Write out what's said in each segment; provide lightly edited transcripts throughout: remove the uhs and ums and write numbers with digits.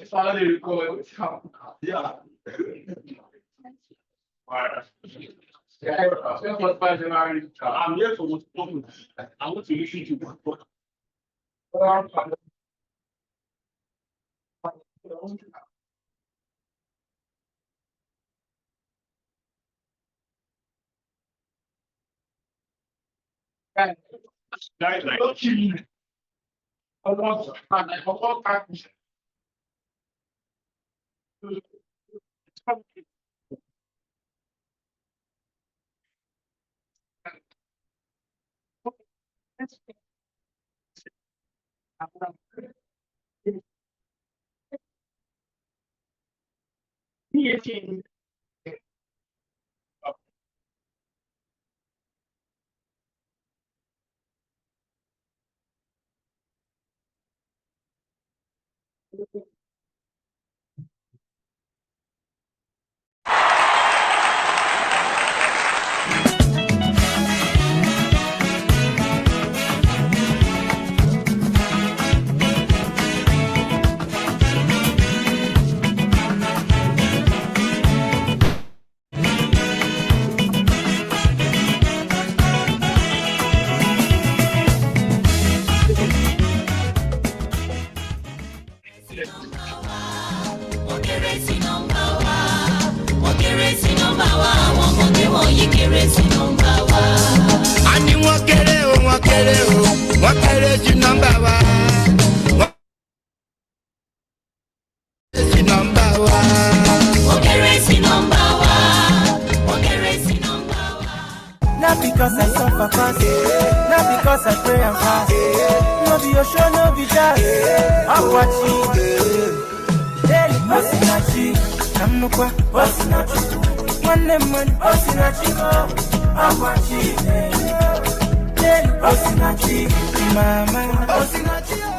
Fala dele, como diciamo. Guarda, se posso immaginare a mia sono molto a molti riusciti dai, Not because I suffer fast, not because I pray and fast. No be your show, no be jazz. I'm watching. Daily Osinachi, Namnukwa, Osinachi. One name, Osinachi. I'm watching. Daily Osinachi, Mama, Osinachi.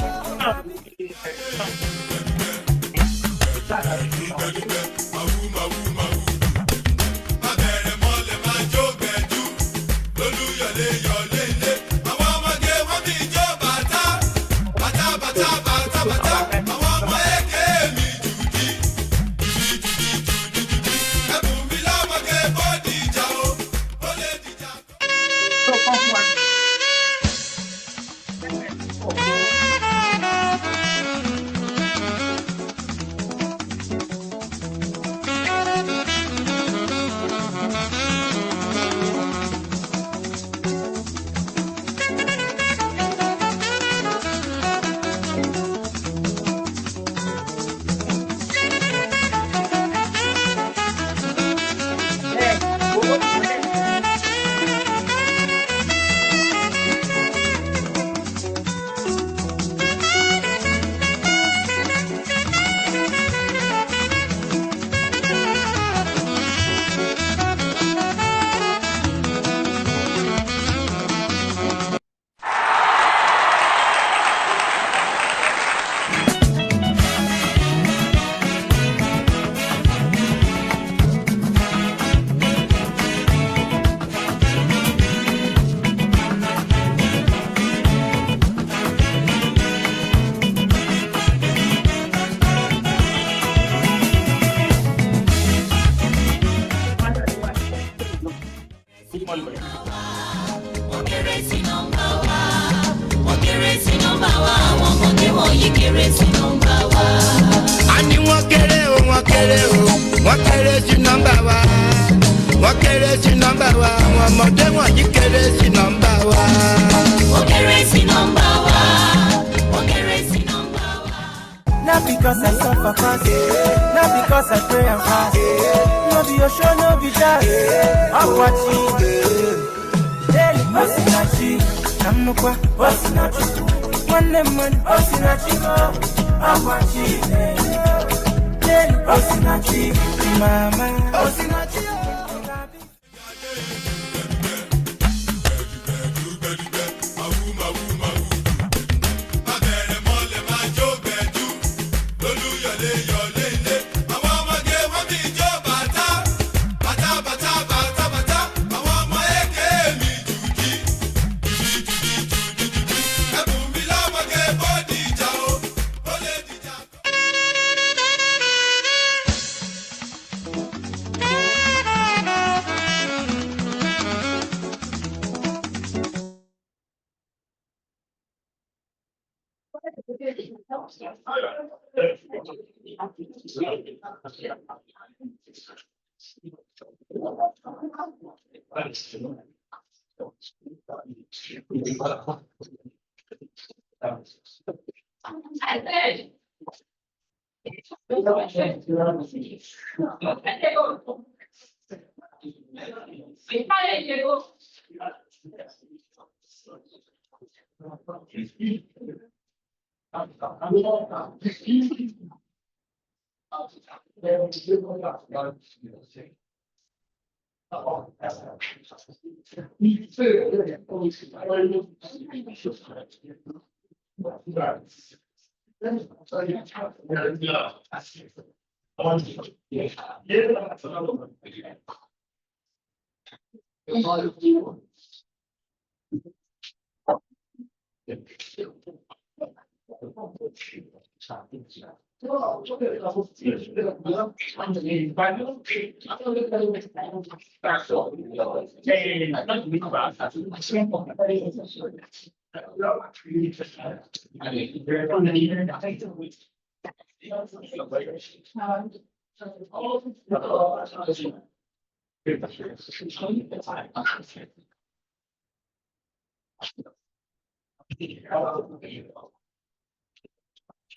Not because I suffer fast, not because I pray and fast. No be your show, no be jazz. I'm watching. Daily Osinachi, Namnukwa, Osinachi. One name, Osinachi. I'm watching. Daily Osinachi, Mama, Osinachi.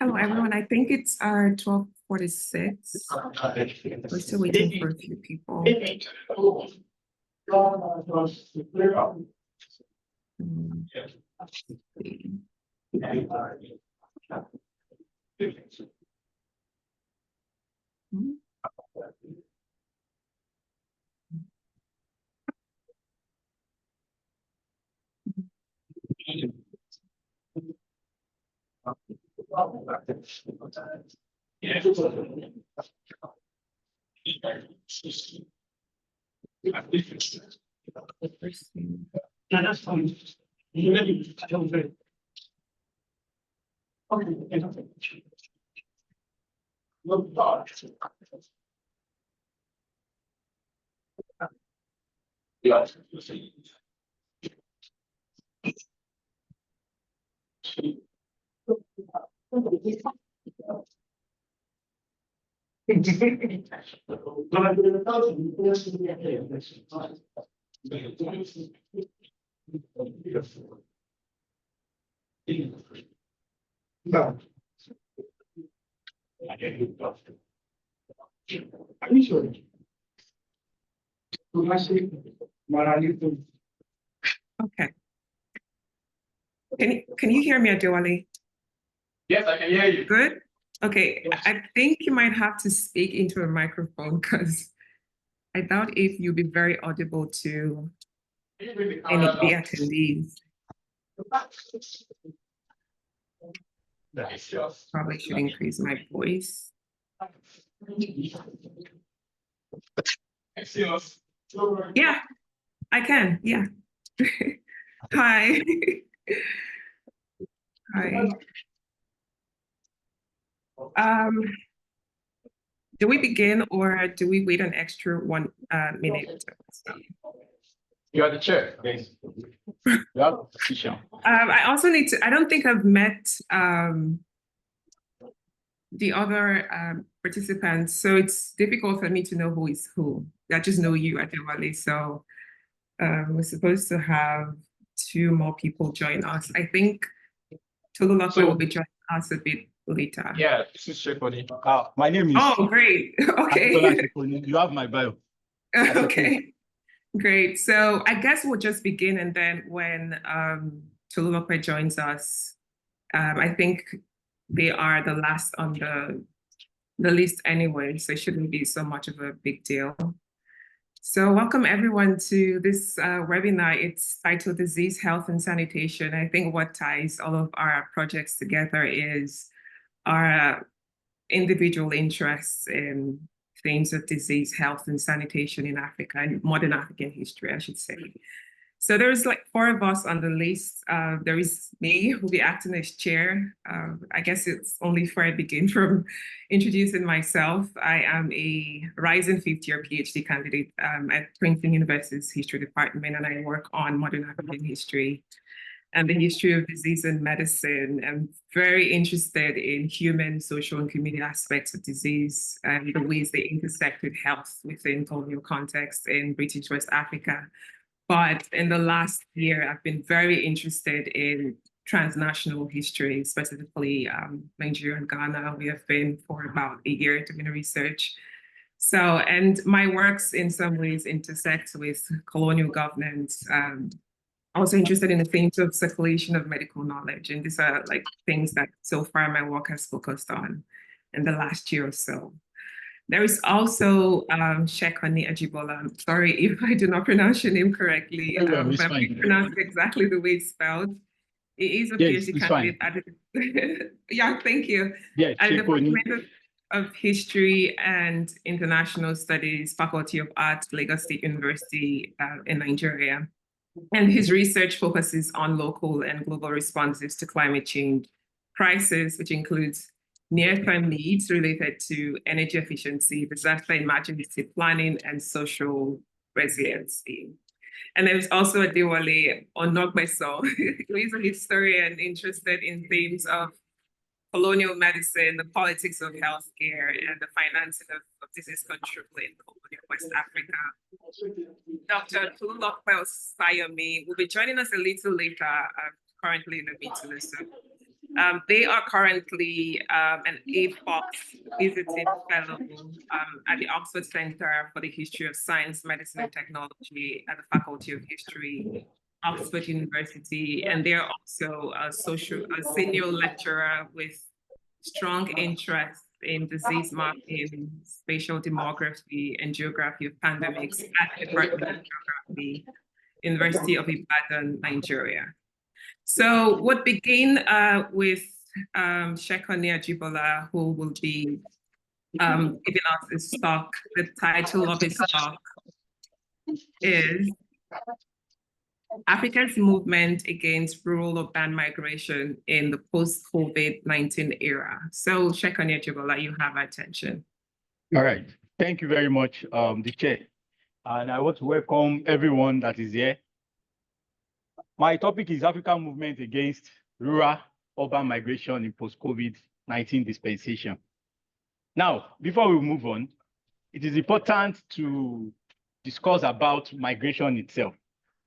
Hello, everyone. I think it's 12:46. We're still waiting for a few people. Okay. Can you hear me, Adewale? Yes, I can hear you. Good? Okay, I think you might have to speak into a microphone because I doubt if you'll be very audible to any of the attendees. Probably should increase my voice. Yeah, I can, yeah. Hi. Hi. Do we begin or do we wait an extra 1 minute? You are the chair. I also need to, I don't think I've met the other participants, so it's difficult for me to know who is who. I just know you, Adewale. So we're supposed to have 2 more people join us. I think Tolulope will be joining us a bit later. Yeah, this is Shekoni. My name is. Oh, great. Okay. You have my bio. Okay. Great. So I guess we'll just begin, and then when Tolulope joins us, I think they are the last on the list anyway, so it shouldn't be so much of a big deal. So welcome everyone to this webinar. It's titled Disease, Health and Sanitation. I think what ties all of our projects together is our individual interests in themes of disease, health and sanitation in Africa, and modern African history, I should say. So there's like 4 of us on the list. There is me, who'll be acting as chair. I guess it's only fair I begin from introducing myself. I am a rising 5th-year PhD candidate at Princeton University's History Department, and I work on modern African history. and the history of disease and medicine. I'm very interested in human, social, and community aspects of disease and the ways they intersect with health within colonial context in British West Africa. But in the last year, I've been very interested in transnational history, specifically Nigeria and Ghana. We have been for about a year doing research. So, and my works in some ways intersect with colonial governance. Also interested in the themes of circulation of medical knowledge. And these are like things that so far my work has focused on in the last year or so. There is also Shekoni Ajibola. I'm sorry if I do not pronounce your name correctly. It's But fine. I pronounced it exactly the way it's spelled. It is a Yes, PhD it's candidate at the, yeah, thank you. Yes, At the Shekoni. Department of History and International Studies, Faculty of Arts, Lagos State University in Nigeria. And his research focuses on local and global responses to climate change crisis, which includes near-term needs related to energy efficiency, disaster emergency planning, and social resiliency. And there's also Adewale Onogbeso, who is a historian interested in themes of colonial medicine, the politics of healthcare, and the financing of disease control in colonial West Africa. Dr. Tolulope Sayomi will be joining us a little later, currently in the meeting. So, they are currently an AFOX visiting fellow at the Oxford Center for the History of Science, Medicine, and Technology at the Faculty of History, Oxford University, and they're also a senior lecturer with strong interest in disease mapping, spatial demography, and geography of pandemics at the Department of Geography, University of Ibadan, Nigeria. So we'll begin with Shekoni Ajibola, who will be giving us his talk. The title of his talk is Africa's Movement Against Rural Urban Migration in the Post-COVID-19 Era. So Shekoni Ajibola, you have our attention. All right. Thank you very much, the chair. And I want to welcome everyone that is here. My topic is African Movement Against Rural Urban Migration in Post-COVID-19 Dispensation. Now, before we move on, it is important to discuss about migration itself,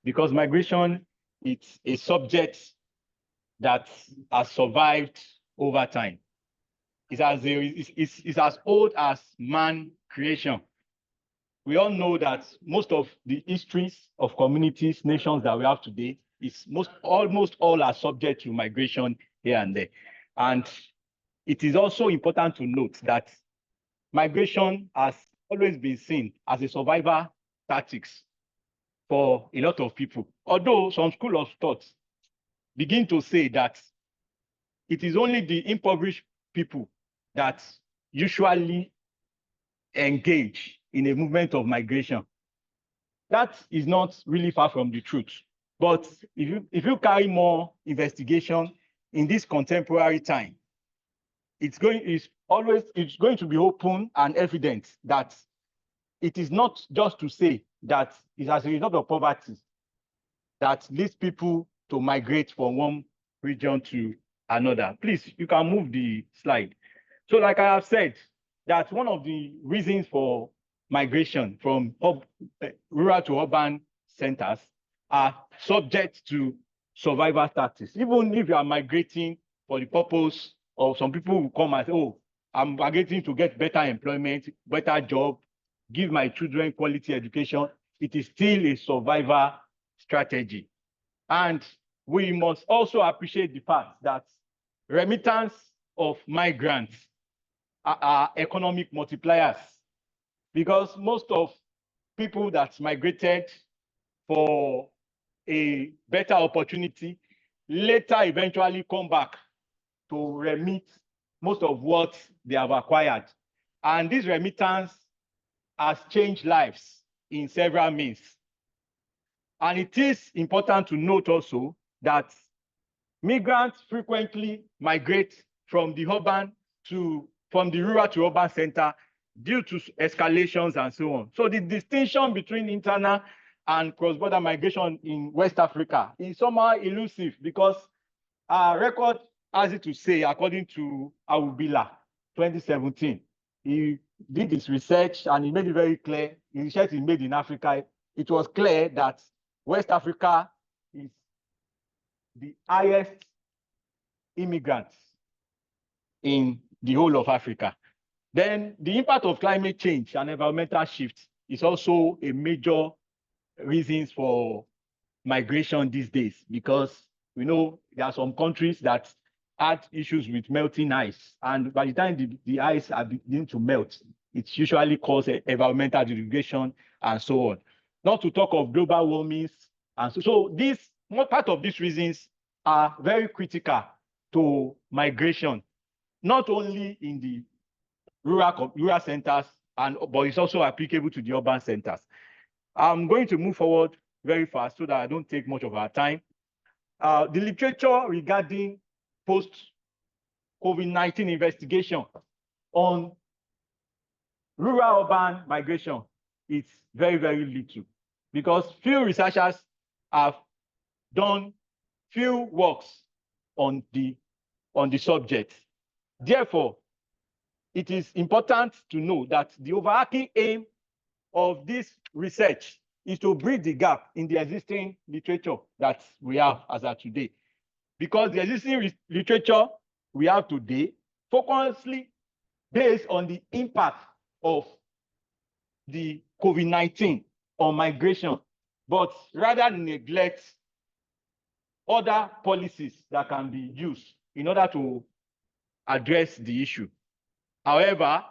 because migration is a subject that has survived over time. It's as old as man creation. We all know that most of the histories of communities, nations that we have today, almost all are subject to migration here and there. And it is also important to note that migration has always been seen as a survival tactics for a lot of people. Although some school of thought begin to say that it is only the impoverished people that usually engage in a movement of migration. That is not really far from the truth. But if you carry more investigation in this contemporary time, it's going to be open and evident that it is not just to say that it's as a result of poverty that leads people to migrate from one region to another. Please, you can move the slide. So like I have said, that one of the reasons for migration from rural to urban centers are subject to survival tactics. Even if you are migrating for the purpose of, some people will come and say, oh, I'm migrating to get better employment, better job, give my children quality education, it is still a survival strategy. And we must also appreciate the fact that remittance of migrants are economic multipliers, because most of people that migrated for a better opportunity later eventually come back to remit most of what they have acquired. And this remittance has changed lives in several means. And it is important to note also that migrants frequently migrate from the rural to urban center due to escalations and so on. So the distinction between internal and cross-border migration in West Africa is somehow elusive because our record has it to say, according to Awubila, 2017, he did his research and he made it very clear. The research he made in Africa, it was clear that West Africa is the highest immigrants in the whole of Africa. Then the impact of climate change and environmental shift is also a major reason for migration these days, because we know there are some countries that had issues with melting ice, and by the time the ice are beginning to melt, it usually causes environmental degradation and so on. Not to talk of global warming, and so these one part of these reasons are very critical to migration, not only in the rural centers, but it's also applicable to the urban centers. I'm going to move forward very fast so that I don't take much of our time. The literature regarding post-COVID-19 investigation on rural-urban migration is very, very little, because few researchers have done few works on the subject. Therefore, it is important to know that the overarching aim of this research is to bridge the gap in the existing literature that we have as of today. Because the existing literature we have today focuses based on the impact of the COVID-19 on migration, but rather neglects other policies that can be used in order to address the issue. However,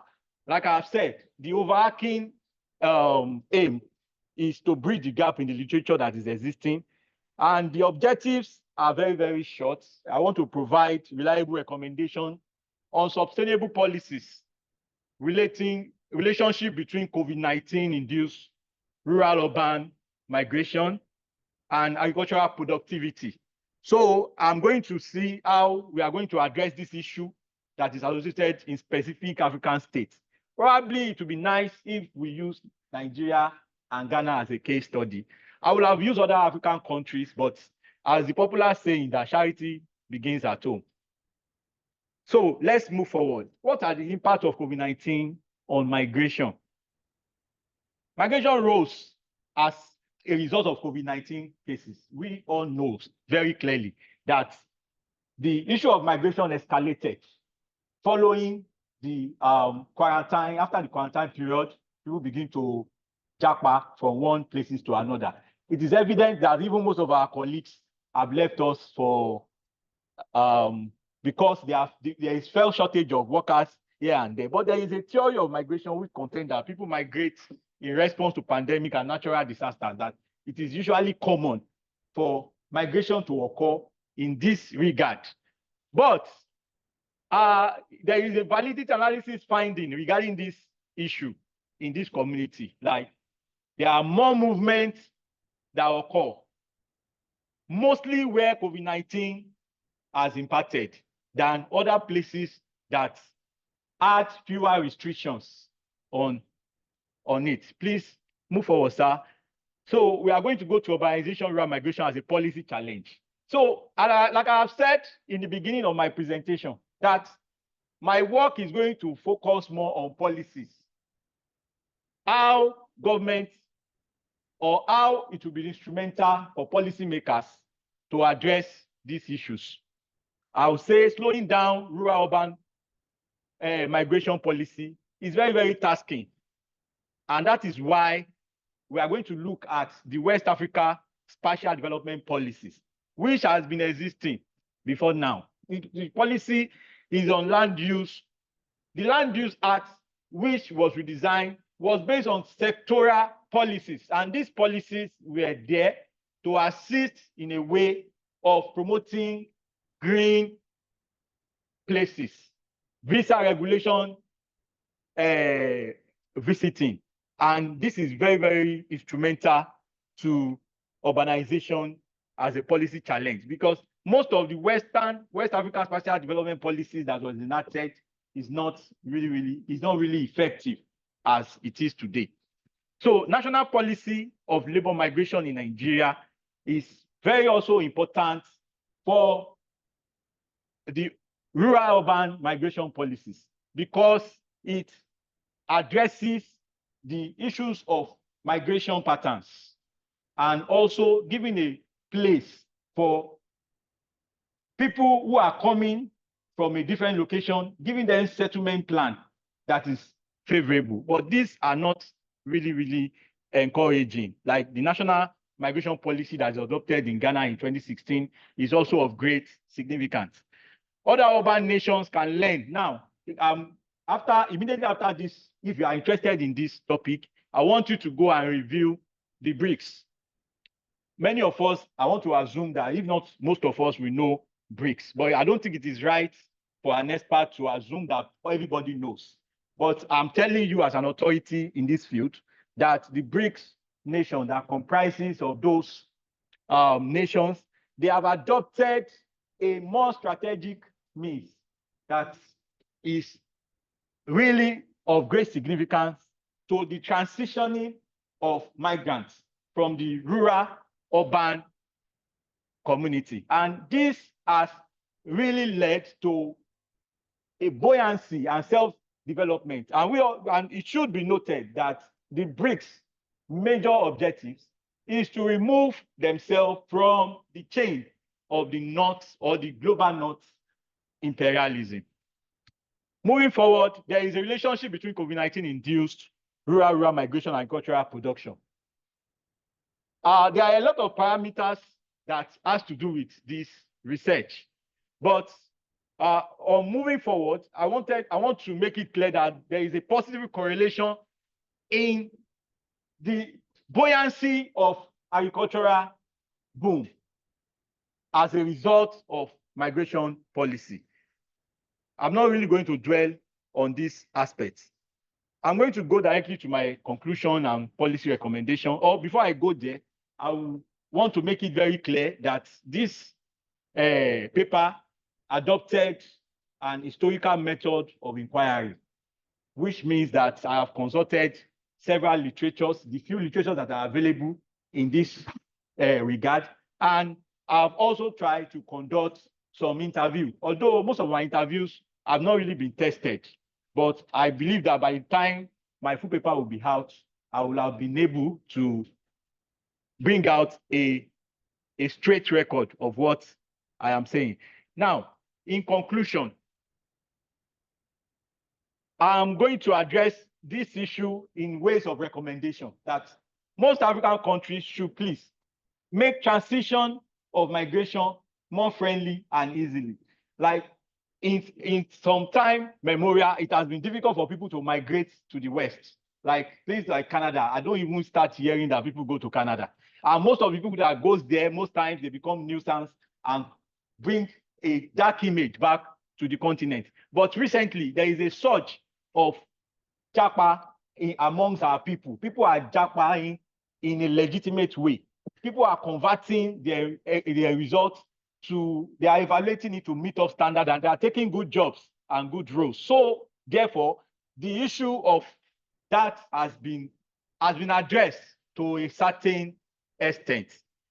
like I've said, the overarching aim is to bridge the gap in the literature that is existing, and the objectives are very, very short. I want to provide reliable recommendation on sustainable policies relationship between COVID-19 induced rural-urban migration and agricultural productivity. So I'm going to see how we are going to address this issue that is associated in specific African states. Probably it would be nice if we use Nigeria and Ghana as a case study. I will have used other African countries, but as the popular saying that charity begins at home. So let's move forward. What are the impacts of COVID-19 on migration? Migration rose as a result of COVID-19 cases. We all know very clearly that the issue of migration escalated following the quarantine. After the quarantine period, people begin to japa from one places to another. It is evident that even most of our colleagues have left us for because there is felt shortage of workers here and there. But there is a theory of migration which contends that people migrate in response to pandemic and natural disasters, that it is usually common for migration to occur in this regard. But there is a validity analysis finding regarding this issue in this community. Like, there are more movements that occur, mostly where COVID-19 has impacted, than other places that had fewer restrictions on it. Please move forward, sir. So we are going to go to urbanization, rural migration as a policy challenge. So like I have said in the beginning of my presentation, that my work is going to focus more on policies, how government or how it will be instrumental for policymakers to address these issues. I would say slowing down rural-urban migration policy is very, very tasking. And that is why we are going to look at the West Africa Spatial Development Policies, which has been existing before now. The policy is on land use. The Land Use Act, which was redesigned, was based on sectoral policies. And these policies were there to assist in a way of promoting green places, visa regulation, visiting. And this is very, very instrumental to urbanization as a policy challenge, because most of the West African Spatial Development policies that was enacted is not really effective as it is today. So national policy of labor migration in Nigeria is very also important for the rural-urban migration policies because it addresses the issues of migration patterns and also giving a place for people who are coming from a different location, giving them settlement plan that is favorable. But these are not really encouraging. Like the national migration policy that is adopted in Ghana in 2016 is also of great significance. Other urban nations can learn. Now, immediately after this, if you are interested in this topic, I want you to go and review the BRICS. Many of us, I want to assume that if not most of us, we know BRICS, but I don't think it is right for an expert to assume that everybody knows. But I'm telling you as an authority in this field that the BRICS nation that comprises of those nations, they have adopted a more strategic means that is really of great significance to the transitioning of migrants from the rural urban community. And this has really led to a buoyancy and self-development. And it should be noted that the BRICS major objectives is to remove themselves from the chain of the North or the global North imperialism. Moving forward, there is a relationship between COVID-19 induced rural migration and cultural production. There are a lot of parameters that has to do with this research, but on moving forward, I want to make it clear that there is a positive correlation in the buoyancy of agricultural boom as a result of migration policy. I'm not really going to dwell on this aspect. I'm going to go directly to my conclusion and policy recommendation. Or before I go there, I want to make it very clear that this paper adopted an historical method of inquiry, which means that I have consulted several literatures, the few literatures that are available in this regard, and I've also tried to conduct some interview, although most of my interviews have not really been tested. But I believe that by the time my full paper will be out, I will have been able to bring out a straight record of what I am saying. Now, in conclusion, I'm going to address this issue in ways of recommendation that most African countries should please make transition of migration more friendly and easily. Like in some time memorial, it has been difficult for people to migrate to the West. Like places like Canada, I don't even start hearing that people go to Canada. And most of the people that goes there, most times they become nuisance and bring a dark image back to the continent. But recently, there is a surge of japa amongst our people. People are japaing in a legitimate way. People are converting their results to, they are evaluating it to meet up standard, and they are taking good jobs and good roles. So therefore, the issue of that has been addressed to a certain extent.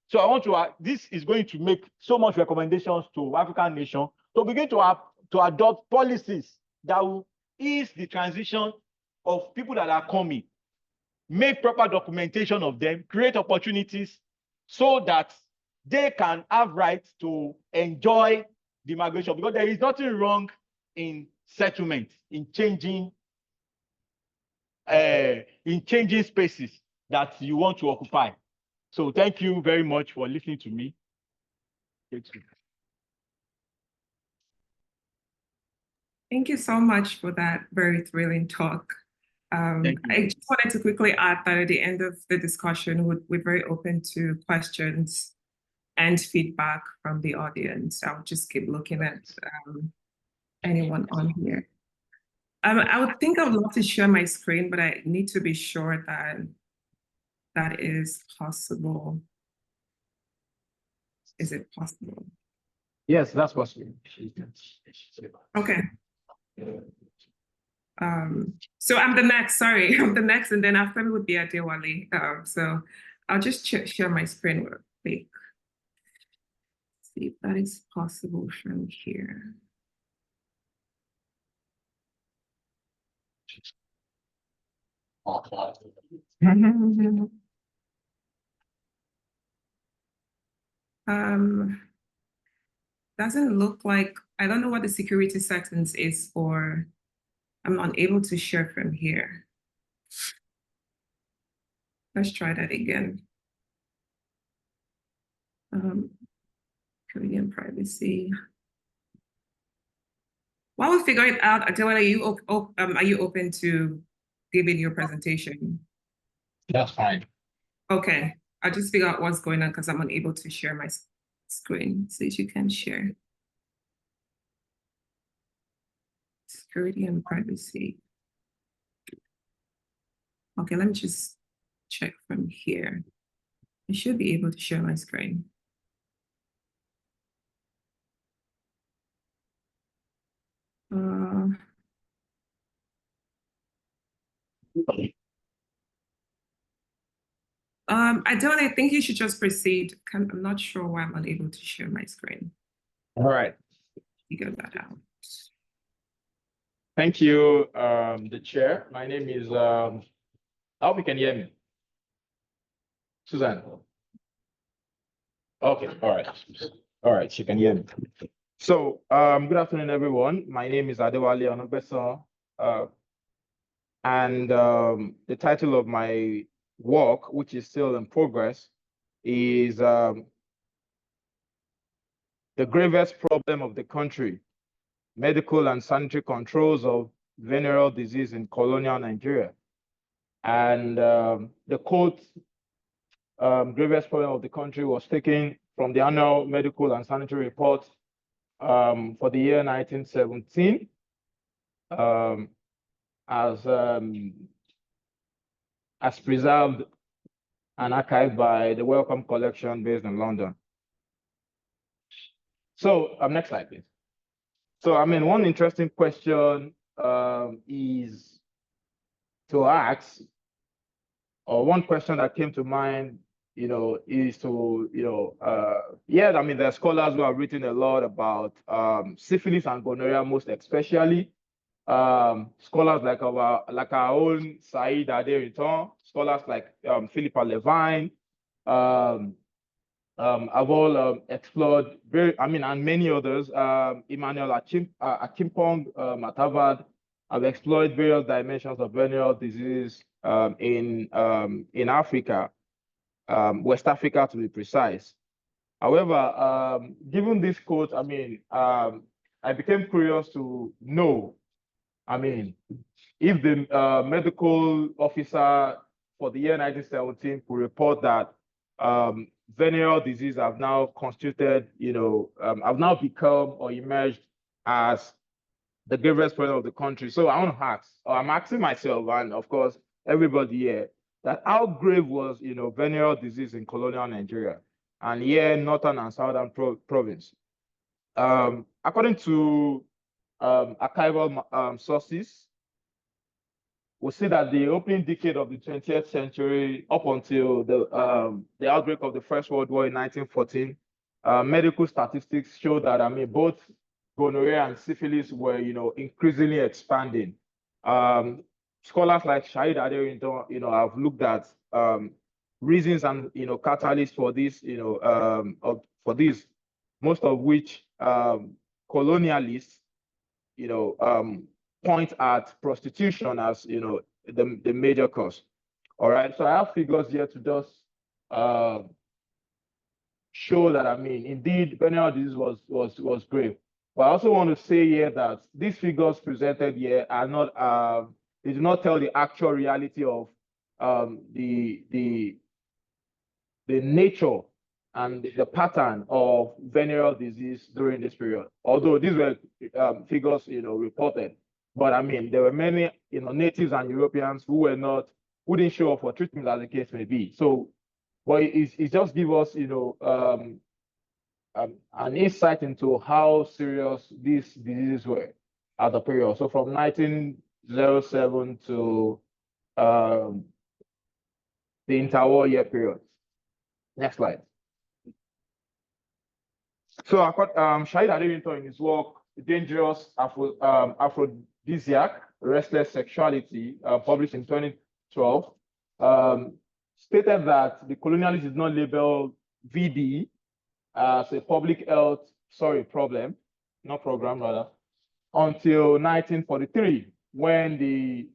So I want to, this is going to make so much recommendations to African nations to begin to adopt policies that will ease the transition of people that are coming, make proper documentation of them, create opportunities so that they can have rights to enjoy the migration, because there is nothing wrong in settlement, in changing spaces that you want to occupy. So thank you very much for listening to me. Thank you so much for that very thrilling talk. I just wanted to quickly add that at the end of the discussion, we're very open to questions and feedback from the audience. I'll just keep looking at anyone on here. I would love to share my screen, but I need to be sure that that is possible. Is it possible? Yes, that's possible. Okay. So I'm the next, sorry, I'm the next, and then after me would be Adewale. So I'll just share my screen real quick. See if that is possible from here. Doesn't look like, I don't know what the security settings is for. I'm unable to share from here. Let's try that again. Korean privacy. While we figure it out, Adewale, are you open to giving your presentation? That's fine. Okay, I'll just figure out what's going on because I'm unable to share my screen. So you can share. Security and privacy. Okay, let me just check from here. I should be able to share my screen. I think you should just proceed. I'm not sure why I'm unable to share my screen. All right. Figure that out. Thank you, the chair. My name is, I hope you can hear me. Susan. Okay, all right. All right, she can hear me. So, good afternoon, everyone. My name is Adewale Onobeso, and the title of my work, which is still in progress, is the gravest problem of the country, medical and sanitary controls of venereal disease in colonial Nigeria. And the quote, gravest problem of the country, was taken from the annual medical and sanitary report for the year 1917, as preserved and archived by the Wellcome Collection based in London. So, next slide, please. So, I mean, one interesting question is to ask, or one question that came to mind, is to, yeah, I mean, there are scholars who have written a lot about syphilis and gonorrhea, most especially. Scholars like our own Said Aderinton, scholars like Philippa Levine, have all explored and many others. Emmanuel Achimpong at Harvard have explored various dimensions of venereal disease in Africa, West Africa to be precise. However, given this quote, I became curious to know, if the medical officer for the year 1917 could report that venereal disease have now constituted, have now become or emerged as the gravest problem of the country. So I want to ask, or I'm asking myself, and of course, everybody here, that how grave was, venereal disease in colonial Nigeria and here, northern and southern province? According to archival sources, we see that the opening decade of the 20th century, up until the outbreak of the First World War in 1914, medical statistics show that, both gonorrhea and syphilis were, increasingly expanding. Scholars like Said Aderinton, have looked at reasons and, catalysts for this, for this, most of which colonialists, point at prostitution as, the major cause. All right, so I have figures here to just show that, indeed, venereal disease was grave. But I also want to say here that these figures presented here are not, they do not tell the actual reality of the nature and the pattern of venereal disease during this period. Although these were figures, reported, but there were many, natives and Europeans who didn't show up for treatment, as the case may be. So, but it just gives us, an insight into how serious these diseases were at the period. So from 19 1907 to the interwar year period. Next slide. So Saheed Aderinto in his work, Dangerous Aphrodisiac, Restless Sexuality, published in 2012, stated that the colonialist did not label VD as a public health, problem, not program rather, until 1943, when the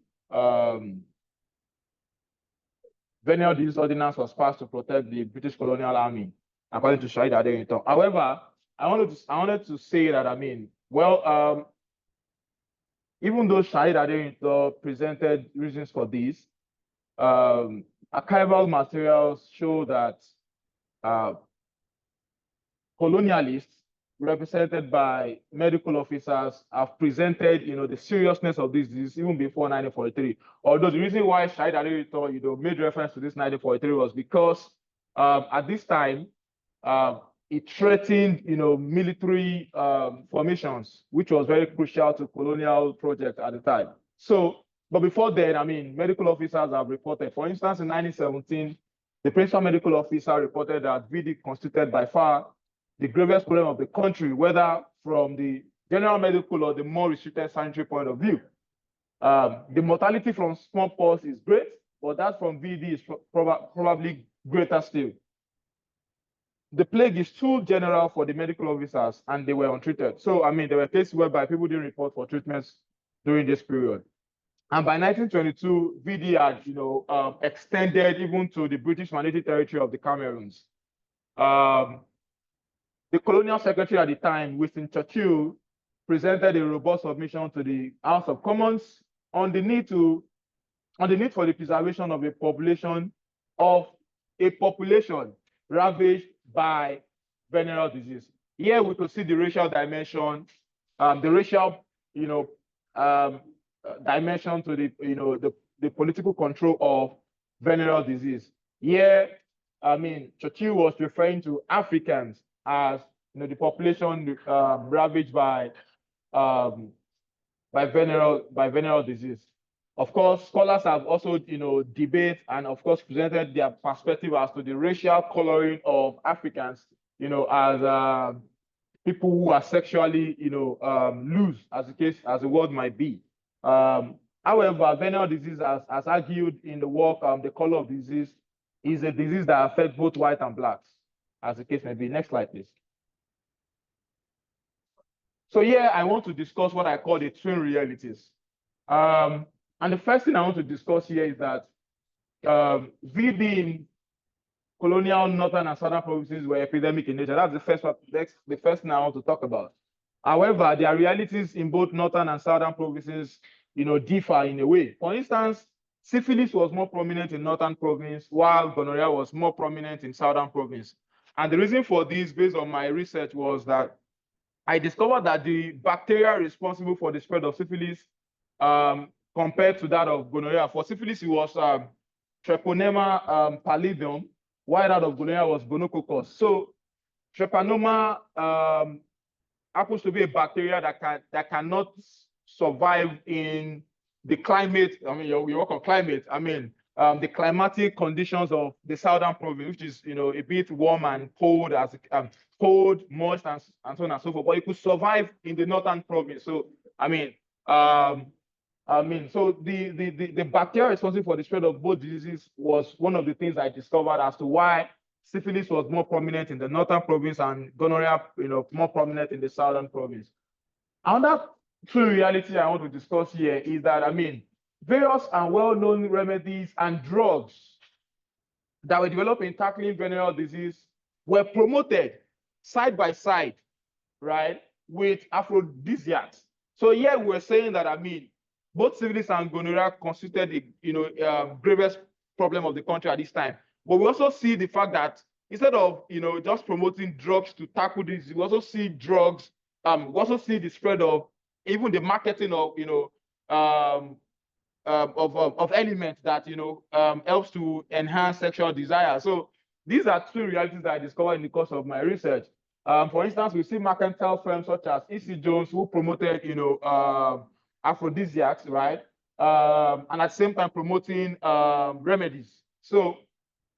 Venereal Disease Ordinance was passed to protect the British colonial army, according to Saheed Aderinto. However, I wanted to say that, I mean, well, even though Saheed Aderinto presented reasons for this, archival materials show that colonialists represented by medical officers have presented, the seriousness of this disease even before 1943. Although the reason why Saheed Aderinto, made reference to this 1943 was because at this time, it threatened, military formations, which was very crucial to colonial projects at the time. So, but before then, I mean, medical officers have reported, for instance, in 1917, the principal medical officer reported that VD constituted by far the gravest problem of the country, whether from the general medical or the more restricted sanitary point of view. The mortality from smallpox is great, but that from VD is probably greater still. The plague is too general for the medical officers, and they were untreated. So, I mean, there were cases whereby people didn't report for treatments during this period. And by 1922, VD had, extended even to the British Mandatory Territory of the Cameroons. The colonial secretary at the time, Winston Churchill, presented a robust submission to the House of Commons on the need for the preservation of a population ravaged by venereal disease. Here we could see the racial dimension, dimension to the political control of venereal disease. Here, I mean, Churchill was referring to Africans as the population ravaged by venereal disease. Of course, scholars have also, debate and of course presented their perspective as to the racial coloring of Africans, as people who are sexually, loose, as the word might be. However, venereal disease, as argued in the work, The Color of Disease, is a disease that affects both white and blacks, as the case may be. Next slide, please. So here I want to discuss what I call the twin realities. And the first thing I want to discuss here is that VD in colonial northern and southern provinces were epidemic in nature. That's the first thing I want to talk about. However, there are realities in both northern and southern provinces, differ in a way. For instance, syphilis was more prominent in northern province, while gonorrhea was more prominent in southern province. And the reason for this, based on my research, was that I discovered that the bacteria responsible for the spread of syphilis compared to that of gonorrhea. For syphilis, it was Treponema pallidum, while that of gonorrhea was gonococcus. So Treponema happens to be a bacteria that cannot survive in the climate. I mean, you work on climate. I mean, the climatic conditions of the southern province, which is a bit warm and cold, cold, moist, and so on and so forth. But it could survive in the northern province. So so the bacteria responsible for the spread of both diseases was one of the things I discovered as to why syphilis was more prominent in the northern province and gonorrhea, more prominent in the southern province. Another true reality I want to discuss here is that, various and well-known remedies and drugs that were developed in tackling venereal disease were promoted side by side, right, with aphrodisiacs. So here we're saying that, both syphilis and gonorrhea constituted the gravest problem of the country at this time. But we also see the fact that instead of just promoting drugs to tackle this, we also see drugs. We also see the spread of even the marketing of elements that helps to enhance sexual desire. So these are two realities that I discovered in the course of my research. For instance, we see mercantile firms such as E.C. Jones, who promoted aphrodisiacs, right? and at the same time promoting remedies. So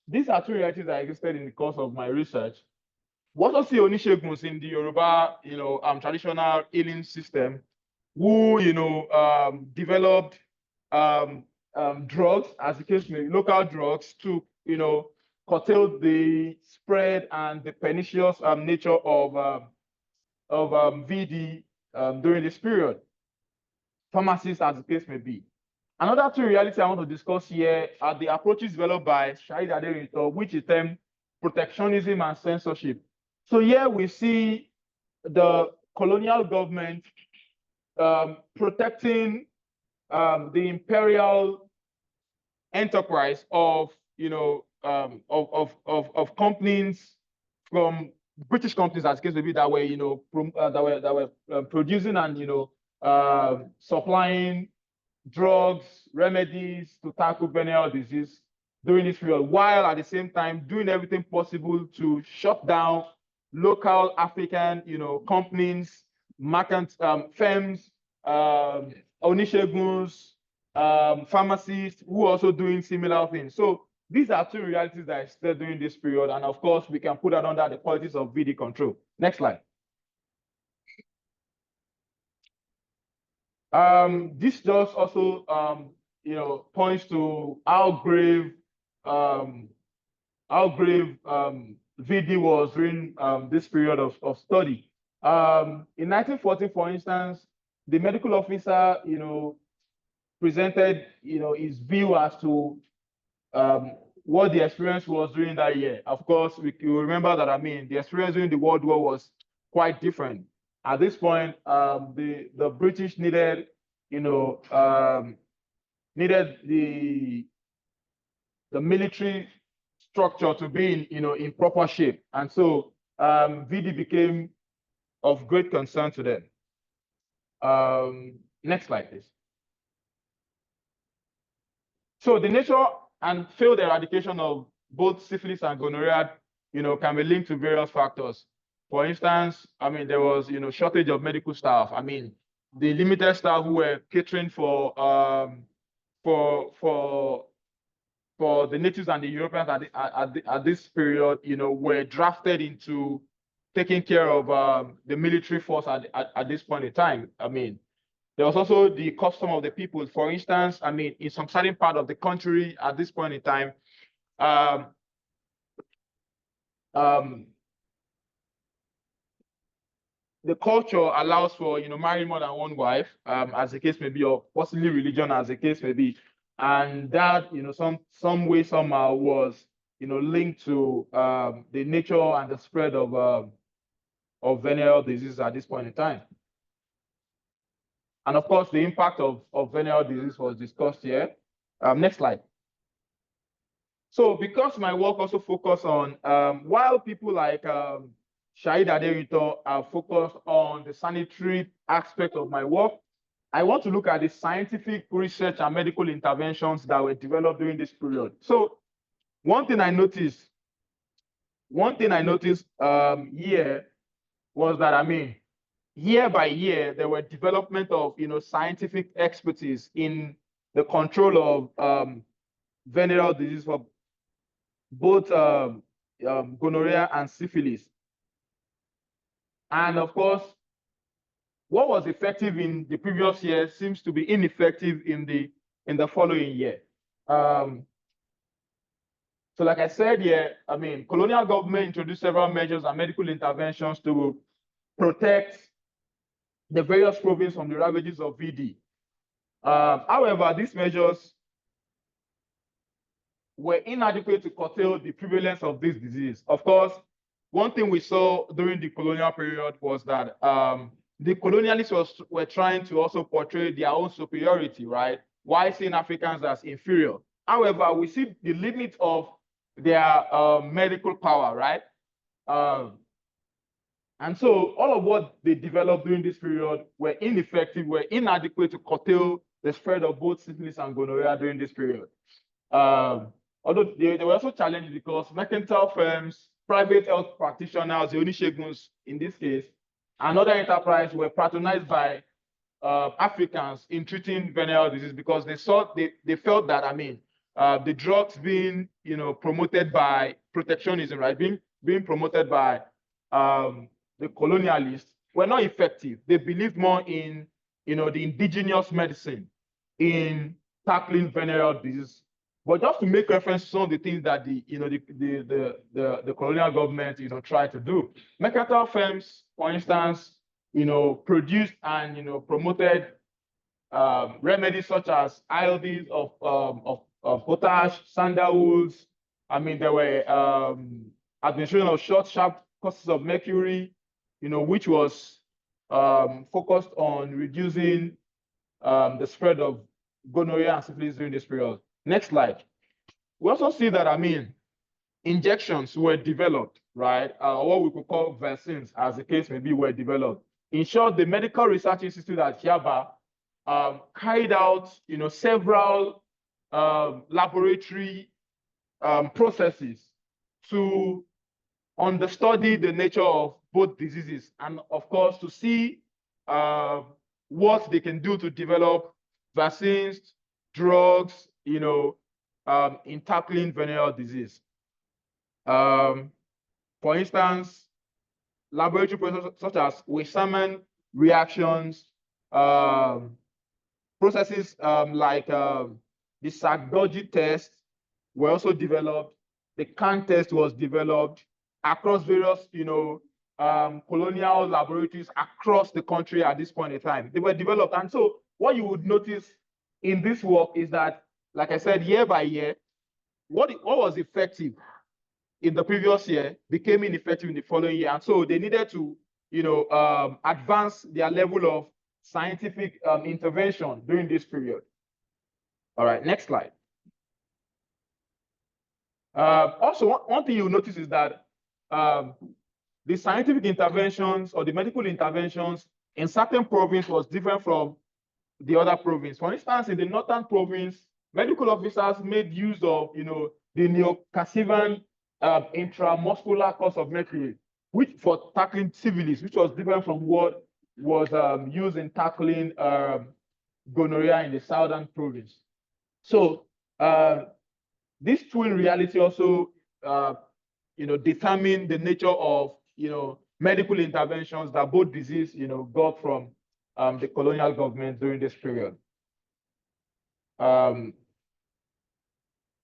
these are two realities that existed in the course of my research. We also see Onisheguns in the Yoruba, traditional healing system, who, developed drugs, as the case may be, local drugs to, curtail the spread and the pernicious nature of VD during this period. Pharmacists, as the case may be. Another two realities I want to discuss here are the approaches developed by Saheed Aderinto, which is termed protectionism and censorship. So here we see the colonial government protecting the imperial enterprise of companies, from British companies, as the case may be, that were producing and supplying drugs, remedies to tackle venereal disease during this period, while at the same time doing everything possible to shut down local African, companies, merchant firms, Onisheguns, pharmacists who are also doing similar things. So these are two realities that existed during this period, and of course, we can put that under the politics of VD control. Next slide. This just also, points to how grave VD was during this period of study. In 1940, for instance, the medical officer, presented, his view as to what the experience was during that year. Of course, you remember that, the experience during the World War was quite different. At this point, the British needed, needed the military structure to be in proper shape, and so VD became of great concern to them. Next slide, please. So the nature and failed eradication of both syphilis and gonorrhea, can be linked to various factors. For instance, there was, shortage of medical staff. The limited staff who were catering for the natives and the Europeans at this period, were drafted into taking care of the military force at this point in time. There was also the custom of the people. For instance, in some certain part of the country at this point in time, the culture allows for, marrying more than one wife, as the case may be, or possibly religion, as the case may be. And that, some way, somehow was, linked to the nature and the spread of venereal disease at this point in time. And of course, the impact of venereal disease was discussed here. Next slide. So because my work also focused on, while people like Saheed Aderinto are focused on the sanitary aspect of my work, I want to look at the scientific research and medical interventions that were developed during this period. So one thing I noticed here was that, year by year, there were development of, scientific expertise in the control of venereal disease for both gonorrhea and syphilis. And of course, what was effective in the previous year seems to be ineffective in the following year. So like I said here, colonial government introduced several measures and medical interventions to protect the various provinces from the ravages of VD. However, these measures were inadequate to curtail the prevalence of this disease. Of course, one thing we saw during the colonial period was that the colonialists were trying to also portray their own superiority, right? While seeing Africans as inferior. However, we see the limit of their medical power, right? And so all of what they developed during this period were ineffective, were inadequate to curtail the spread of both syphilis and gonorrhea during this period. Although they were also challenged because mercantile firms, private health practitioners, the Onisheguns in this case, and other enterprises were patronized by Africans in treating venereal disease because they felt that, I mean, the drugs being, promoted by protectionism, right? Being promoted by the colonialists were not effective. They believed more in, the indigenous medicine in tackling venereal disease. But just to make reference to some of the things that the colonial government, tried to do. Mercantile firms, for instance, produced and, promoted remedies such as iodides of potash, sandalwoods. I mean, there were administration of short, sharp courses of mercury, which was focused on reducing the spread of gonorrhea and syphilis during this period. Next slide. We also see that, I mean, injections were developed, right? What we could call vaccines, as the case may be, were developed. In short, the Medical Research Institute at Yaba carried out, several laboratory processes to understudy the nature of both diseases and, of course, to see what they can do to develop vaccines, drugs, in tackling venereal disease. For instance, laboratory processes such as Weissaman reactions, processes like the Sargdoji test were also developed. The CAN test was developed across various, colonial laboratories across the country at this point in time. They were developed. And so what you would notice in this work is that, like I said, year by year, what was effective in the previous year became ineffective in the following year. And so they needed to, advance their level of scientific intervention during this period. All right, next slide. Also, one thing you'll notice is that the scientific interventions or the medical interventions in certain provinces was different from the other province. For instance, in the northern province, medical officers made use of, the neocassivan intramuscular course of mercury, which for tackling syphilis, which was different from what was used in tackling gonorrhea in the southern province. So this twin reality also, determined the nature of, medical interventions that both disease, got from the colonial government during this period. I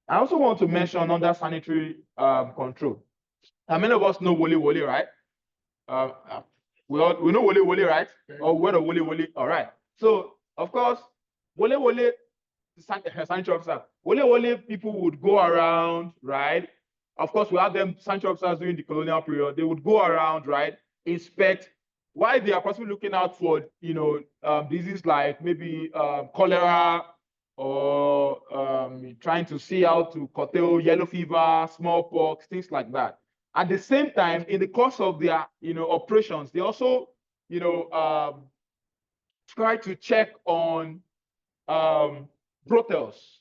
also want to mention under sanitary control. How many of us know Wole Wole, right? We know Wole Wole, right? Or word of Wole Wole. All right. So of course, Wole Wole, sanitary officer. Wole Wole people would go around, right? Of course, we have them sanitary officers during the colonial period. They would go around, right? Inspect. Why they are possibly looking out for, diseases like maybe cholera, or trying to see how to curtail yellow fever, smallpox, things like that. At the same time, in the course of their, operations, they also, try to check on brothels.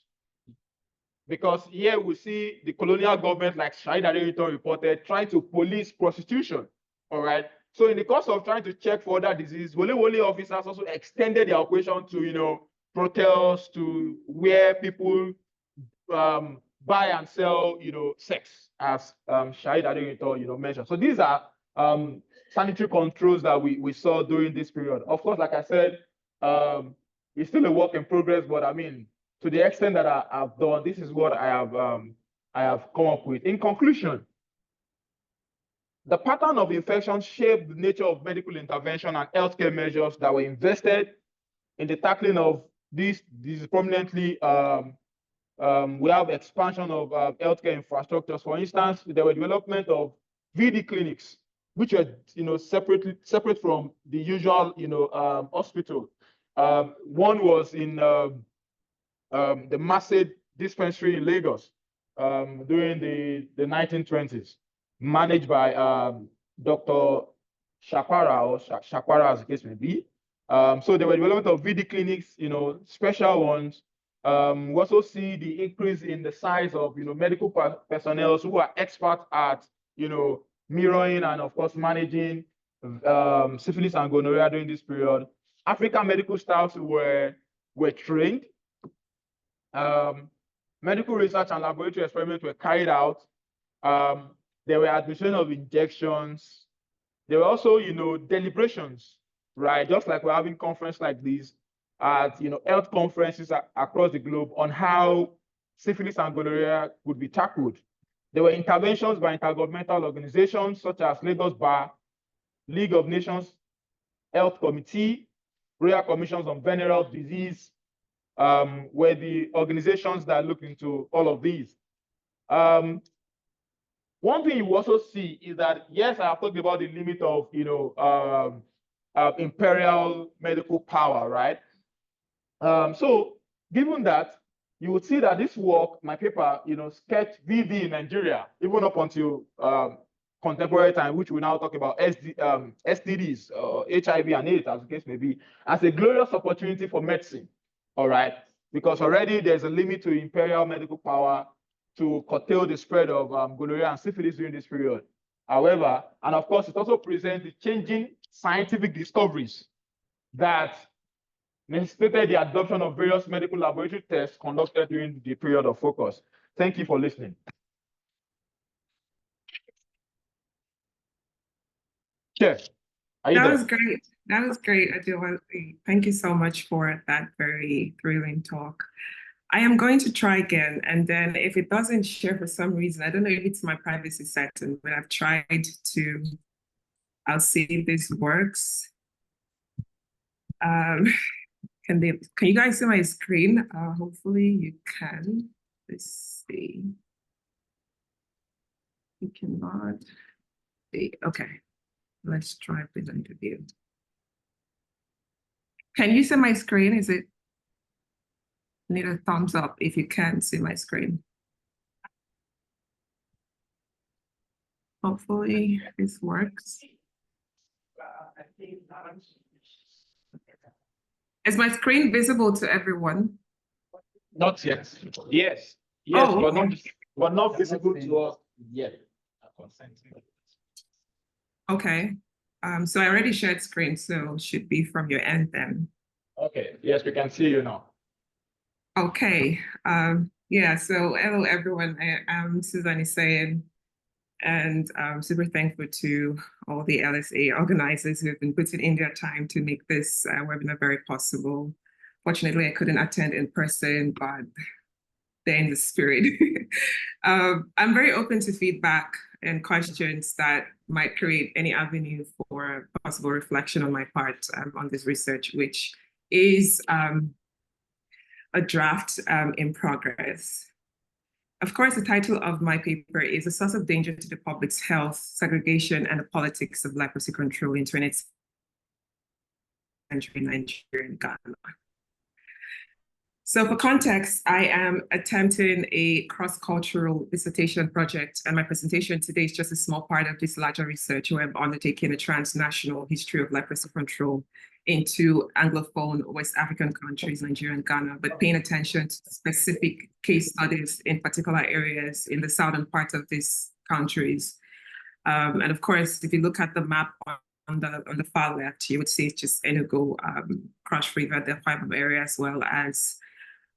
Because here we see the colonial government, like Saheed Aderountan reported, trying to police prostitution, all right? So in the course of trying to check for other disease, Wole Wole officers also extended their operation to, brothels, to where people buy and sell, sex, as Saheed Aderountan, mentioned. So these are sanitary controls that we saw during this period. Of course, like I said, it's still a work in progress, but I mean, to the extent that I've done, this is what I have come up with. In conclusion, the pattern of infection shaped the nature of medical intervention and healthcare measures that were invested in the tackling of these prominently. We have expansion of healthcare infrastructures. For instance, there were development of VD clinics, which were separate from the usual hospital. One was in the Mased dispensary in Lagos during the 1920s, managed by Dr. Shakwara, or Shakwara as the case may be. So there were development of VD clinics, special ones. We also see the increase in the size of, medical personnel who are experts at, mirroring and of course managing syphilis and gonorrhea during this period. African medical staffs were trained. Medical research and laboratory experiments were carried out. There were administration of injections. There were also, deliberations, right? Just like we're having conference like this at, health conferences across the globe on how syphilis and gonorrhea could be tackled. There were interventions by intergovernmental organizations such as Lagos Bar, League of Nations Health Committee, Royal Commissions on Venereal Disease, were the organizations that look into all of these. One thing you also see is that, yes, I have talked about the limit of, imperial medical power, right? So given that, you would see that this work, my paper, sketched VV in Nigeria, even up until contemporary time, which we now talk about STDs, HIV and AIDS, as the case may be, as a glorious opportunity for medicine, all right? Because already there's a limit to imperial medical power to curtail the spread of gonorrhea and syphilis during this period. However, and of course, it also presents the changing scientific discoveries that necessitated the adoption of various medical laboratory tests conducted during the period of focus. Thank you for listening. Chair, are you That there? was great. That was great, Adewale. Thank you so much for that very thrilling talk. I am going to try again, and then if it doesn't share for some reason, I don't know if it's my privacy setting, but I've tried to, I'll see if this works. Can you guys see my screen? Hopefully you can. Let's see. You cannot see. Okay, let's try present view. Can you see my screen? Is it? Need a thumbs up if you can see my screen. Hopefully this works. Is my screen visible to everyone? Not yet. Yes. Yes, Oh, but not visible to us yet. Okay. So I already shared screen, so should be from your end then. Okay. Yes, we can see you now. Okay. Yeah, so hello everyone. I'm Susan Isayan, and I'm super thankful to all the LSA organizers who have been putting in their time to make this webinar very possible. Fortunately, I couldn't attend in person, but they're in the spirit. I'm very open to feedback and questions that might create any avenue for possible reflection on my part on this research, which is a draft in progress. Of course, the title of my paper is A Source of Danger to the Public's Health, Segregation, and the Politics of Leprosy Control in 20th Century Nigeria and Ghana. So for context, I am attempting a cross-cultural dissertation project, and my presentation today is just a small part of this larger research where I'm undertaking a transnational history of leprosy control into Anglophone West African countries, Nigeria and Ghana, but paying attention to specific case studies in particular areas in the southern part of these countries. And of course, if you look at the map on the far left, you would see it's just Enugu, Cross River, the Five area, as well as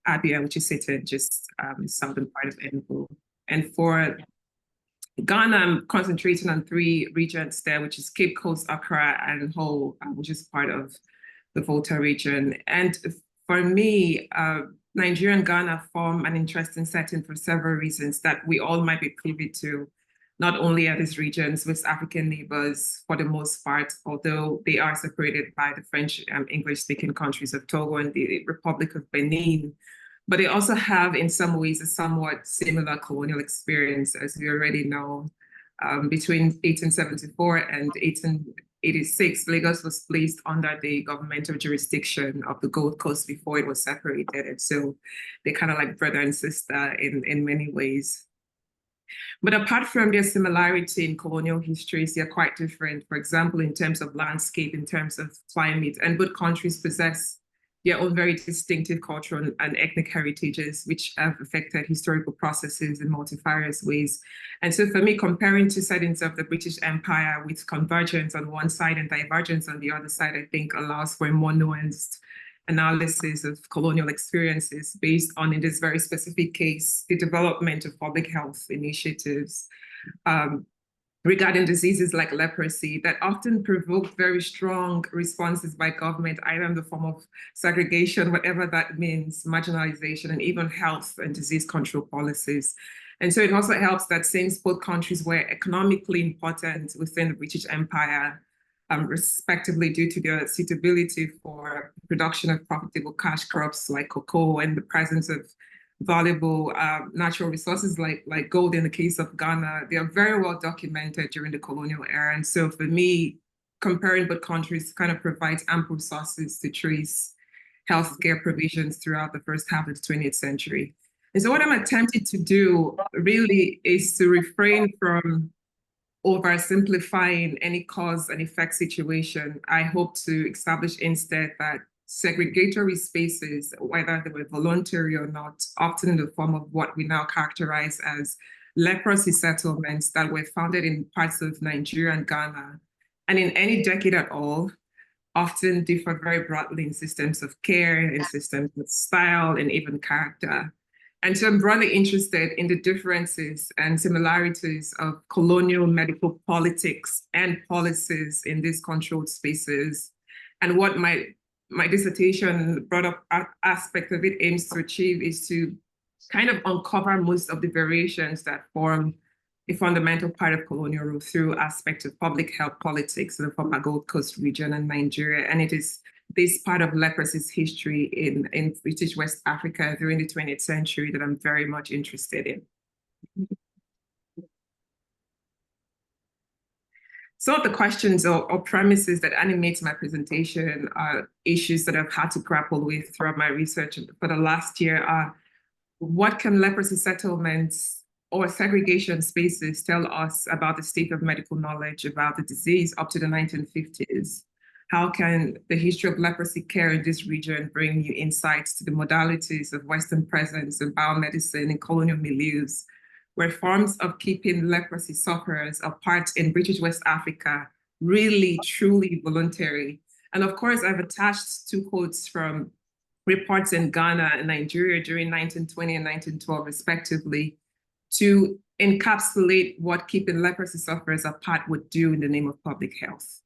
Abia, which is situated just southern part of Enugu. And for Ghana, I'm concentrating on 3 regions there, which is Cape Coast, Accra, and Ho, which is part of the Volta region. And for me, Nigeria and Ghana form an interesting setting for several reasons that we all might be privy to. Not only are these regions West African neighbors for the most part, although they are separated by the French English-speaking countries of Togo and the Republic of Benin, but they also have, in some ways, a somewhat similar colonial experience, as we already know. Between 1874 and 1886, Lagos was placed under the governmental jurisdiction of the Gold Coast before it was separated. And so they're kind of like brother and sister in many ways. But apart from their similarity in colonial histories, they're quite different. For example, in terms of landscape, in terms of climate, and both countries possess their own very distinctive cultural and ethnic heritages, which have affected historical processes in multifarious ways. And so for me, comparing two settings of the British Empire with convergence on one side and divergence on the other side, I think allows for a more nuanced analysis of colonial experiences based on, in this very specific case, the development of public health initiatives regarding diseases like leprosy that often provoke very strong responses by government, either in the form of segregation, whatever that means, marginalization, and even health and disease control policies. And so it also helps that since both countries were economically important within the British Empire, respectively due to their suitability for production of profitable cash crops like cocoa and the presence of valuable natural resources like gold in the case of Ghana, they are very well documented during the colonial era. And so for me, comparing both countries kind of provides ample sources to trace healthcare provisions throughout the first half of the 20th century. And so what I'm attempting to do really is to refrain from oversimplifying any cause and effect situation. I hope to establish instead that segregatory spaces, whether they were voluntary or not, often in the form of what we now characterize as leprosy settlements that were founded in parts of Nigeria and Ghana, and in any decade at all, often differ very broadly in systems of care, in systems of style, and even character. And so I'm broadly interested in the differences and similarities of colonial medical politics and policies in these controlled spaces, and what my dissertation broad aspect of it aims to achieve is to kind of uncover most of the variations that form a fundamental part of colonial rule through aspects of public health politics in the former Gold Coast region and Nigeria. And it is this part of leprosy's history in British West Africa during the 20th century that I'm very much interested in. Some of the questions or premises that animate my presentation are issues that I've had to grapple with throughout my research for the last year are, what can leprosy settlements or segregation spaces tell us about the state of medical knowledge about the disease up to the 1950s? How can the history of leprosy care in this region bring new insights to the modalities of Western presence and biomedicine in colonial milieux, where forms of keeping leprosy sufferers apart in British West Africa really, truly voluntary? And of course, I've attached two quotes from reports in Ghana and Nigeria during 1920 and 1912, respectively, to encapsulate what keeping leprosy sufferers apart would do in the name of public health.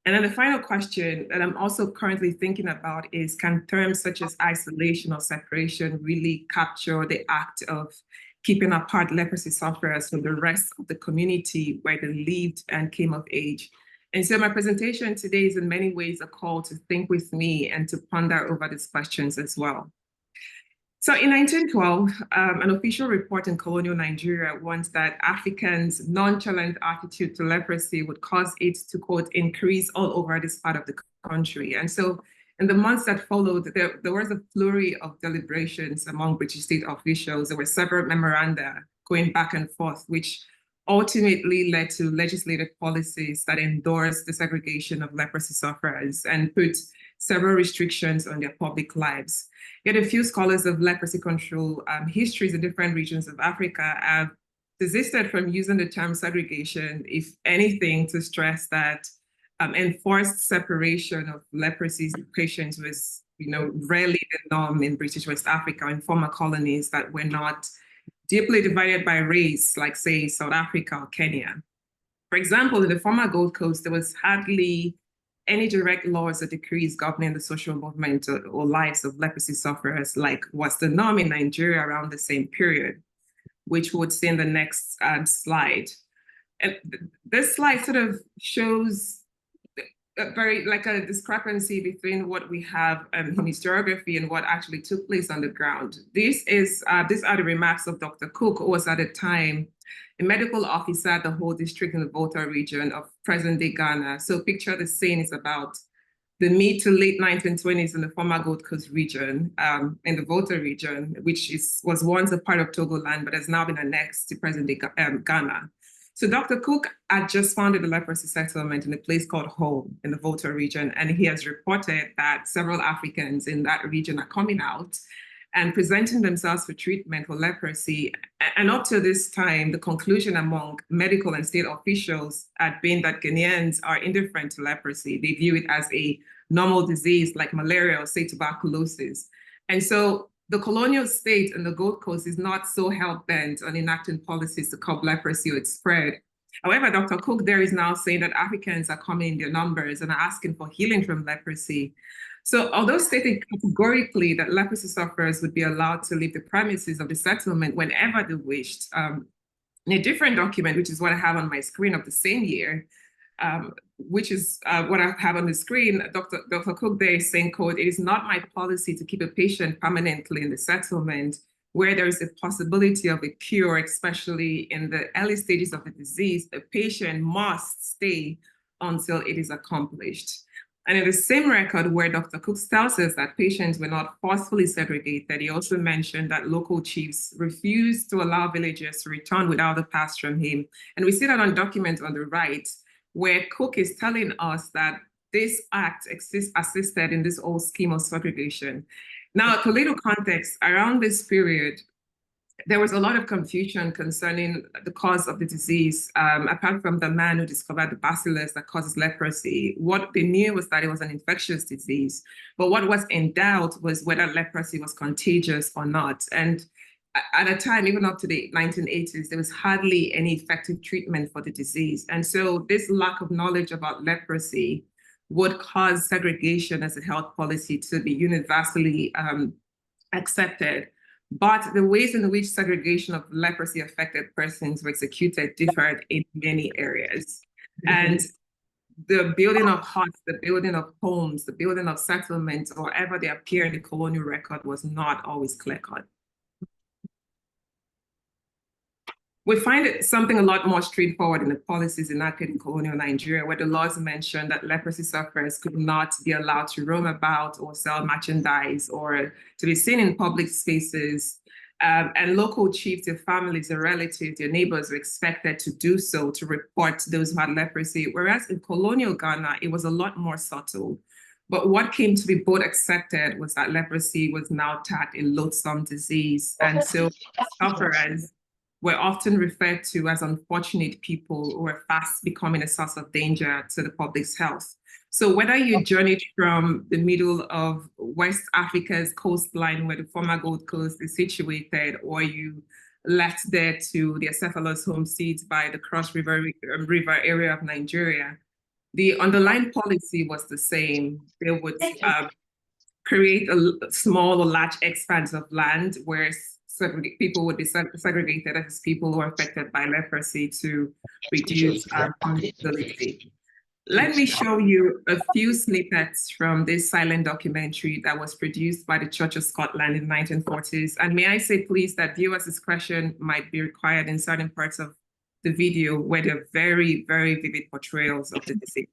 And then the final question that I'm also currently thinking about is, can terms such as isolation or separation really capture the act of keeping apart leprosy sufferers from the rest of the community where they lived and came of age? And so my presentation today is in many ways a call to think with me and to ponder over these questions as well. So in 1912, an official report in colonial Nigeria warned that Africans' nonchalant attitude to leprosy would cause it to, quote, increase all over this part of the country. And so in the months that followed, there was a flurry of deliberations among British state officials. There were several memoranda going back and forth, which ultimately led to legislative policies that endorsed the segregation of leprosy sufferers and put several restrictions on their public lives. Yet a few scholars of leprosy control histories in different regions of Africa have desisted from using the term segregation, if anything, to stress that enforced separation of leprosy patients was, rarely the norm in British West Africa and former colonies that were not deeply divided by race, like, say, South Africa or Kenya. For example, in the former Gold Coast, there was hardly any direct laws or decrees governing the social movement or lives of leprosy sufferers, like was the norm in Nigeria around the same period, which we would see in the next slide. And this slide sort of shows a discrepancy between what we have in historiography and what actually took place on the ground. These are the remarks of Dr. Cook, who was at the time a medical officer at the Ho district in the Volta region of present-day Ghana. So picture the scene is about the mid to late 1920s in the former Gold Coast region, in the Volta region, which was once a part of Togoland, but has now been annexed to present-day Ghana. So Dr. Cook had just founded a leprosy settlement in a place called Home in the Volta region, and he has reported that several Africans in that region are coming out and presenting themselves for treatment for leprosy. And up to this time, the conclusion among medical and state officials had been that Ghanaians are indifferent to leprosy. They view it as a normal disease like malaria or, say, tuberculosis. And so the colonial state and the Gold Coast is not so hell-bent on enacting policies to curb leprosy or its spread. However, Dr. Cook there is now saying that Africans are coming in their numbers and are asking for healing from leprosy. So although stated categorically that leprosy sufferers would be allowed to leave the premises of the settlement whenever they wished, in a different document, which is what I have on my screen of the same year, which is what I have on the screen, Dr. Cook there is saying, quote, "It is not my policy to keep a patient permanently in the settlement where there is a possibility of a cure, especially in the early stages of the disease. A patient must stay until it is accomplished." And in the same record where Dr. Cook tells us that patients were not forcefully segregated, he also mentioned that local chiefs refused to allow villagers to return without a pass from him. And we see that on document on the right, where Cook is telling us that this act assisted in this whole scheme of segregation. Now, to little context, around this period, there was a lot of confusion concerning the cause of the disease. Apart from the man who discovered the bacillus that causes leprosy, what they knew was that it was an infectious disease. But what was in doubt was whether leprosy was contagious or not. And at a time, even up to the 1980s, there was hardly any effective treatment for the disease. And so this lack of knowledge about leprosy would cause segregation as a health policy to be universally accepted. But the ways in which segregation of leprosy affected persons were executed differed in many areas. And the building of huts, the building of homes, the building of settlements, or wherever they appear in the colonial record was not always clear-cut. We find it something a lot more straightforward in the policies enacted in colonial Nigeria, where the laws mentioned that leprosy sufferers could not be allowed to roam about or sell merchandise or to be seen in public spaces. And local chiefs, their families, their relatives, their neighbors were expected to do so to report those who had leprosy. Whereas in colonial Ghana, it was a lot more subtle. But what came to be both accepted was that leprosy was now tagged a loathsome disease. And so sufferers were often referred to as unfortunate people who were fast becoming a source of danger to the public's health. So whether you journeyed from the middle of West Africa's coastline where the former Gold Coast is situated, or you left there to the Acephalous home seat by the Cross River area of Nigeria, the underlying policy was the same. They would create a small or large expanse of land where people would be segregated as people who are affected by leprosy to reduce vulnerability. Let me show you a few snippets from this silent documentary that was produced by the Church of Scotland in the 1940s. And may I say, please, that viewers' discretion might be required in certain parts of the video where there are very, very vivid portrayals of the disease.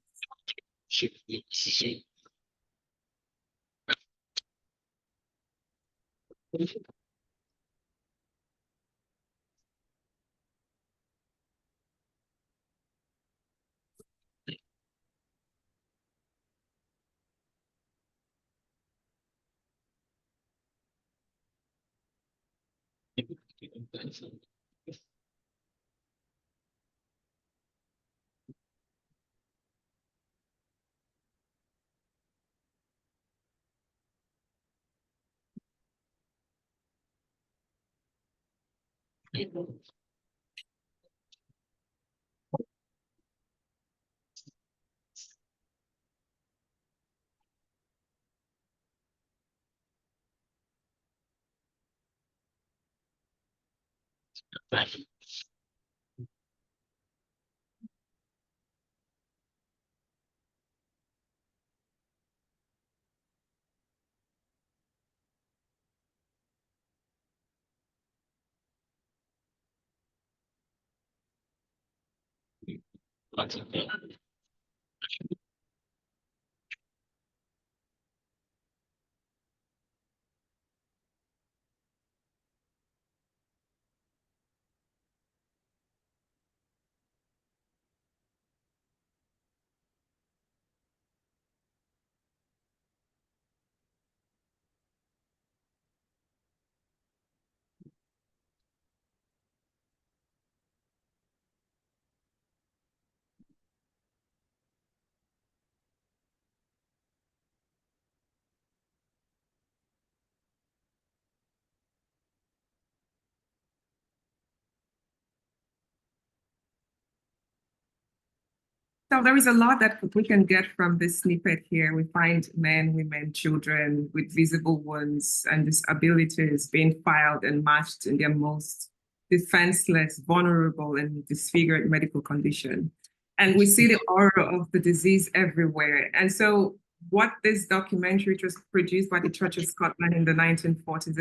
So there is a lot that we can get from this snippet here. We find men, women, children with visible wounds and disabilities being filed and matched in their most defenseless, vulnerable, and disfigured medical condition. And we see the aura of the disease everywhere. And so what this documentary, which was produced by the Church of Scotland in the 1940s,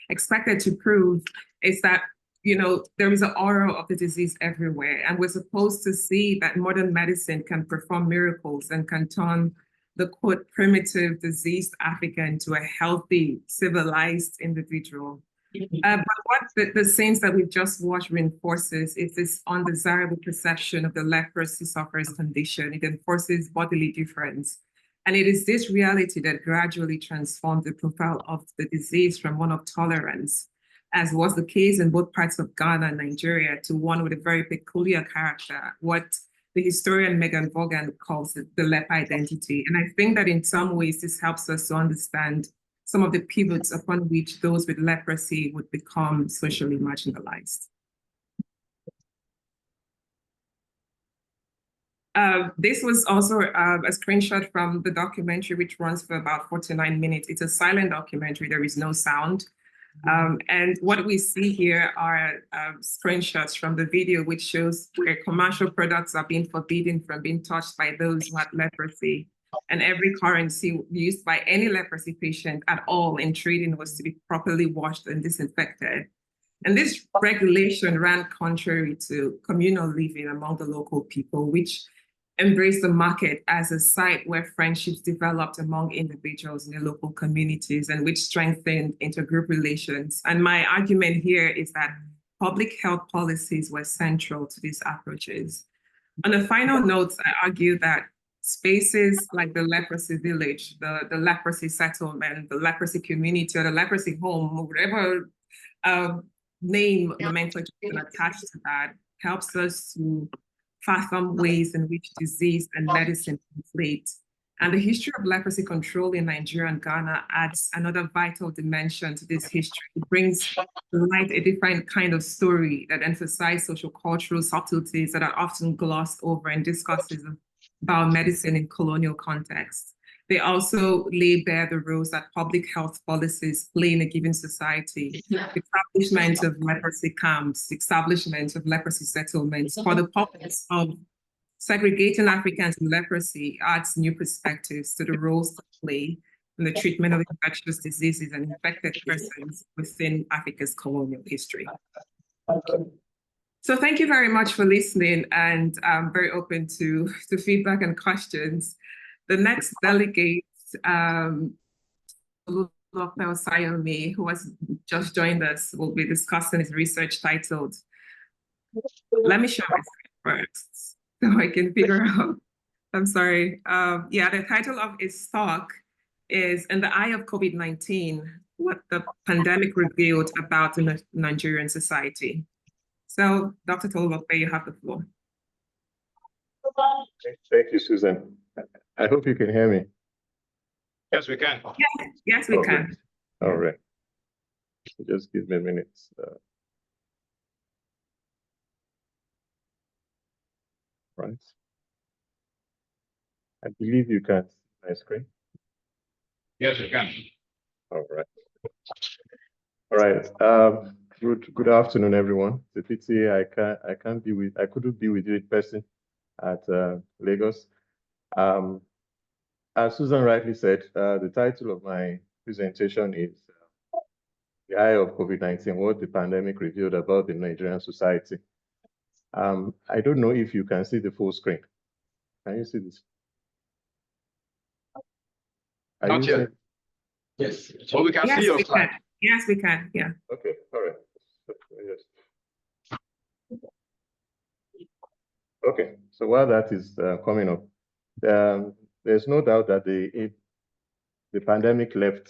expected to prove is that there is an aura of the disease everywhere. And we're supposed to see that modern medicine can perform miracles and can turn the quote primitive diseased African into a healthy, civilized individual. But what the scenes that we've just watched reinforces is this undesirable perception of the leprosy sufferer's condition. It enforces bodily difference. And it is this reality that gradually transformed the profile of the disease from one of tolerance, as was the case in both parts of Ghana and Nigeria, to one with a very peculiar character, what the historian Megan Vaughan calls the leper identity. And I think that in some ways, this helps us to understand some of the pivots upon which those with leprosy would become socially marginalized. This was also a screenshot from the documentary, which runs for about 49 minutes. It's a silent documentary, there is no sound. And what we see here are screenshots from the video, which shows where commercial products are being forbidden from being touched by those who have leprosy. And every currency used by any leprosy patient at all in trading was to be properly washed and disinfected. And this regulation ran contrary to communal living among the local people, which embraced the market as a site where friendships developed among individuals in the local communities and which strengthened intergroup relations. And my argument here is that public health policies were central to these approaches. On a final note, I argue that spaces like the leprosy village, the leprosy settlement, the leprosy community, or the leprosy home, or whatever name nomenclature can attach to that, helps us to fathom ways in which disease and medicine conflate. And the history of leprosy control in Nigeria and Ghana adds another vital dimension to this history. It brings to light a different kind of story that emphasizes social cultural subtleties that are often glossed over in discussions about medicine in colonial contexts. They also lay bare the roles that public health policies play in a given society. Establishment of leprosy camps, establishment of leprosy settlements for the purpose of segregating Africans with leprosy adds new perspectives to the roles they play in the treatment of infectious diseases and infected persons within Africa's colonial history. So thank you very much for listening, and I'm very open to feedback and questions. The next delegate, Olulope Osayomi, who has just joined us, will be discussing his research titled, let me share my screen first so I can figure out, I'm sorry. The title of his talk is In the Eye of COVID-19, What the Pandemic Revealed About the Nigerian Society. So, Dr. Tolulope, you have the floor. Thank you, Susan. I hope you can hear me. Yes, we can. Yes, we can. All right. Just give me a minute. Right. I believe you can see my screen. Yes, we can. All right. All right. Good afternoon, everyone. It's a pity I couldn't be with you in person at Lagos. As Susan rightly said, the title of my presentation is The Eye of COVID-19, What the Pandemic Revealed About the Nigerian Society. I don't know if you can see the full screen. Can you see this? Not yet. Yes. So we can see your slide. Yes, we can. Yeah. Okay. All right. Okay. So while that is coming up, there's no doubt that the pandemic left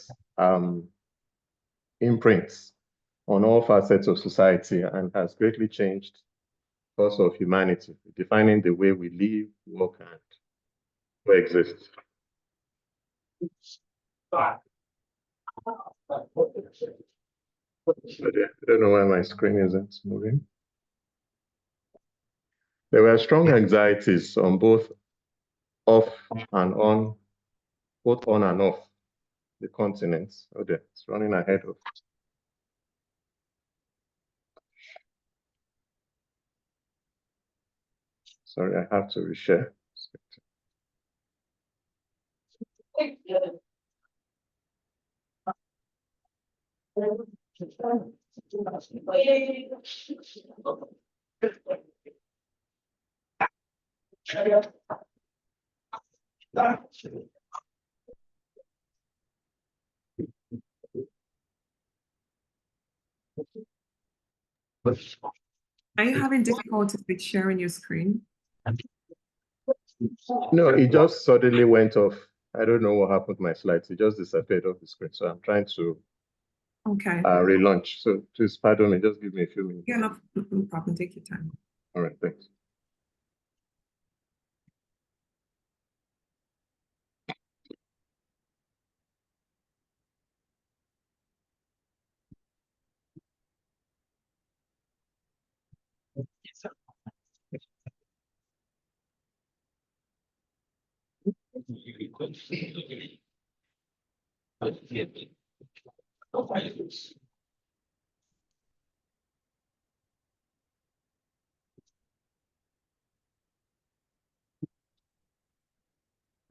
imprints on all facets of society and has greatly changed the course of humanity, defining the way we live, work, and coexist. I don't know why my screen isn't moving. There were strong anxieties on both off and on, both on and off the continents. Oh, there, it's running ahead of. Sorry, I have to reshare. Are you having difficulties with sharing your screen? No, it just suddenly went off. I don't know what happened to my slides. It just disappeared off the screen. So I'm trying to Okay. relaunch. So please pardon me. Just give me a few minutes. Yeah, no problem. Take your time. All right, thanks.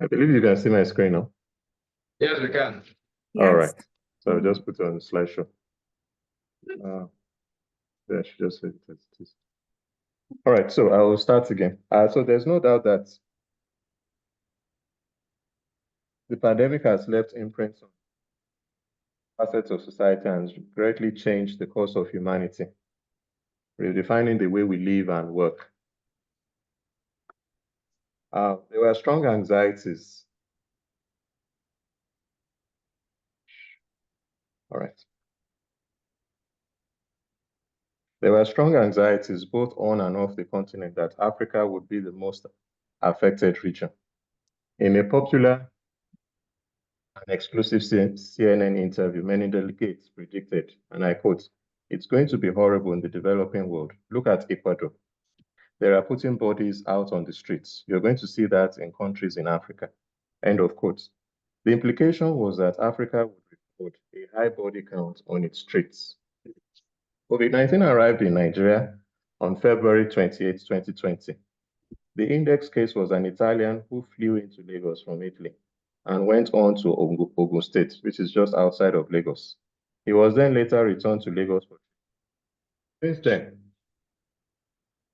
I believe you can see my screen now. Yes, we can. All Yes. right. So I'll just put it on the slideshow. There, I should just say it as it is. All right, so I will start again. So there's no doubt that the pandemic has left imprints on facets of society and greatly changed the course of humanity, redefining the way we live and work. There were strong anxieties. All right. There were strong anxieties both on and off the continent that Africa would be the most affected region. In a popular and exclusive CNN interview, many delegates predicted, and I quote, "It's going to be horrible in the developing world. Look at Ecuador. They are putting bodies out on the streets. You're going to see that in countries in Africa." End of quote. The implication was that Africa would record a high body count on its streets. COVID-19 arrived in Nigeria on February 28, 2020. The index case was an Italian who flew into Lagos from Italy and went on to Ogun State, which is just outside of Lagos. He was then later returned to Lagos. Since then,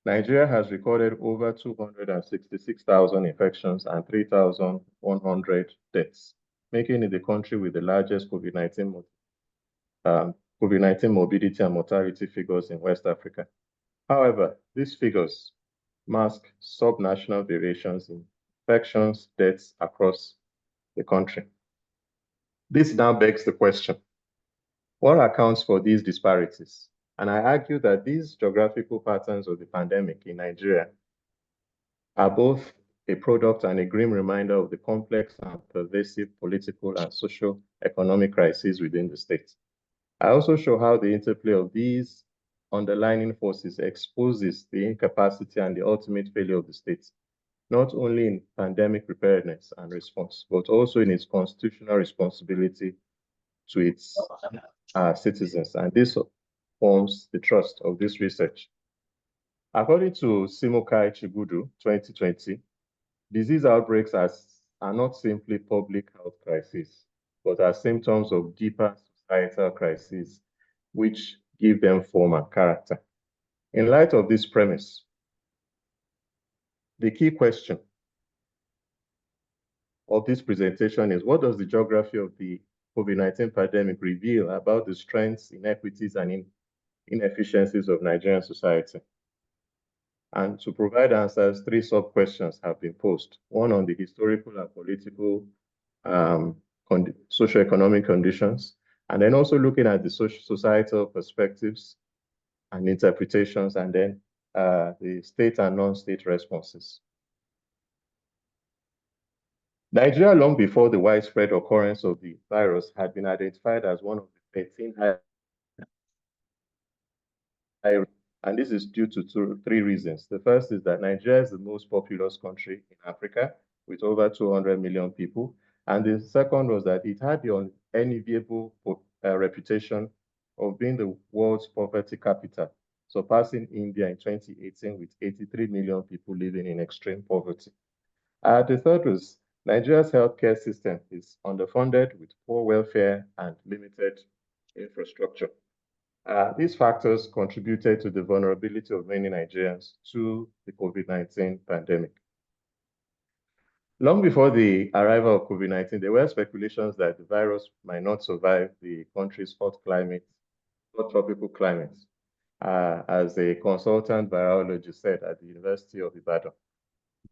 Nigeria has recorded over 266,000 infections and 3,100 deaths, making it the country with the largest COVID-19 morbidity and mortality figures in West Africa. However, these figures mask subnational variations in infections, deaths across the country. This now begs the question, what accounts for these disparities? And I argue that these geographical patterns of the pandemic in Nigeria are both a product and a grim reminder of the complex and pervasive political and socio-economic crises within the state. I also show how the interplay of these underlying forces exposes the incapacity and the ultimate failure of the state, not only in pandemic preparedness and response, but also in its constitutional responsibility to its citizens. And this forms the trust of this research. According to Simokai Chibudu, 2020, disease outbreaks are not simply public health crises, but are symptoms of deeper societal crises, which give them form and character. In light of this premise, the key question of this presentation is, what does the geography of the COVID-19 pandemic reveal about the strengths, inequities, and inefficiencies of Nigerian society? And to provide answers, 3 sub-questions have been posed. One on the historical and political socioeconomic conditions, and then also looking at the societal perspectives and interpretations, and then the state and non-state responses. Nigeria, long before the widespread occurrence of the virus, had been identified as one of the 13 high And this is due to three reasons. The first is that Nigeria is the most populous country in Africa with over 200 million people. And the second was that it had the unenviable reputation of being the world's poverty capital, surpassing India in 2018 with 83 million people living in extreme poverty. The third was Nigeria's healthcare system is underfunded with poor welfare and limited infrastructure. These factors contributed to the vulnerability of many Nigerians to the COVID-19 pandemic. Long before the arrival of COVID-19, there were speculations that the virus might not survive the country's hot tropical climate, as a consultant virologist said at the University of Ibadan.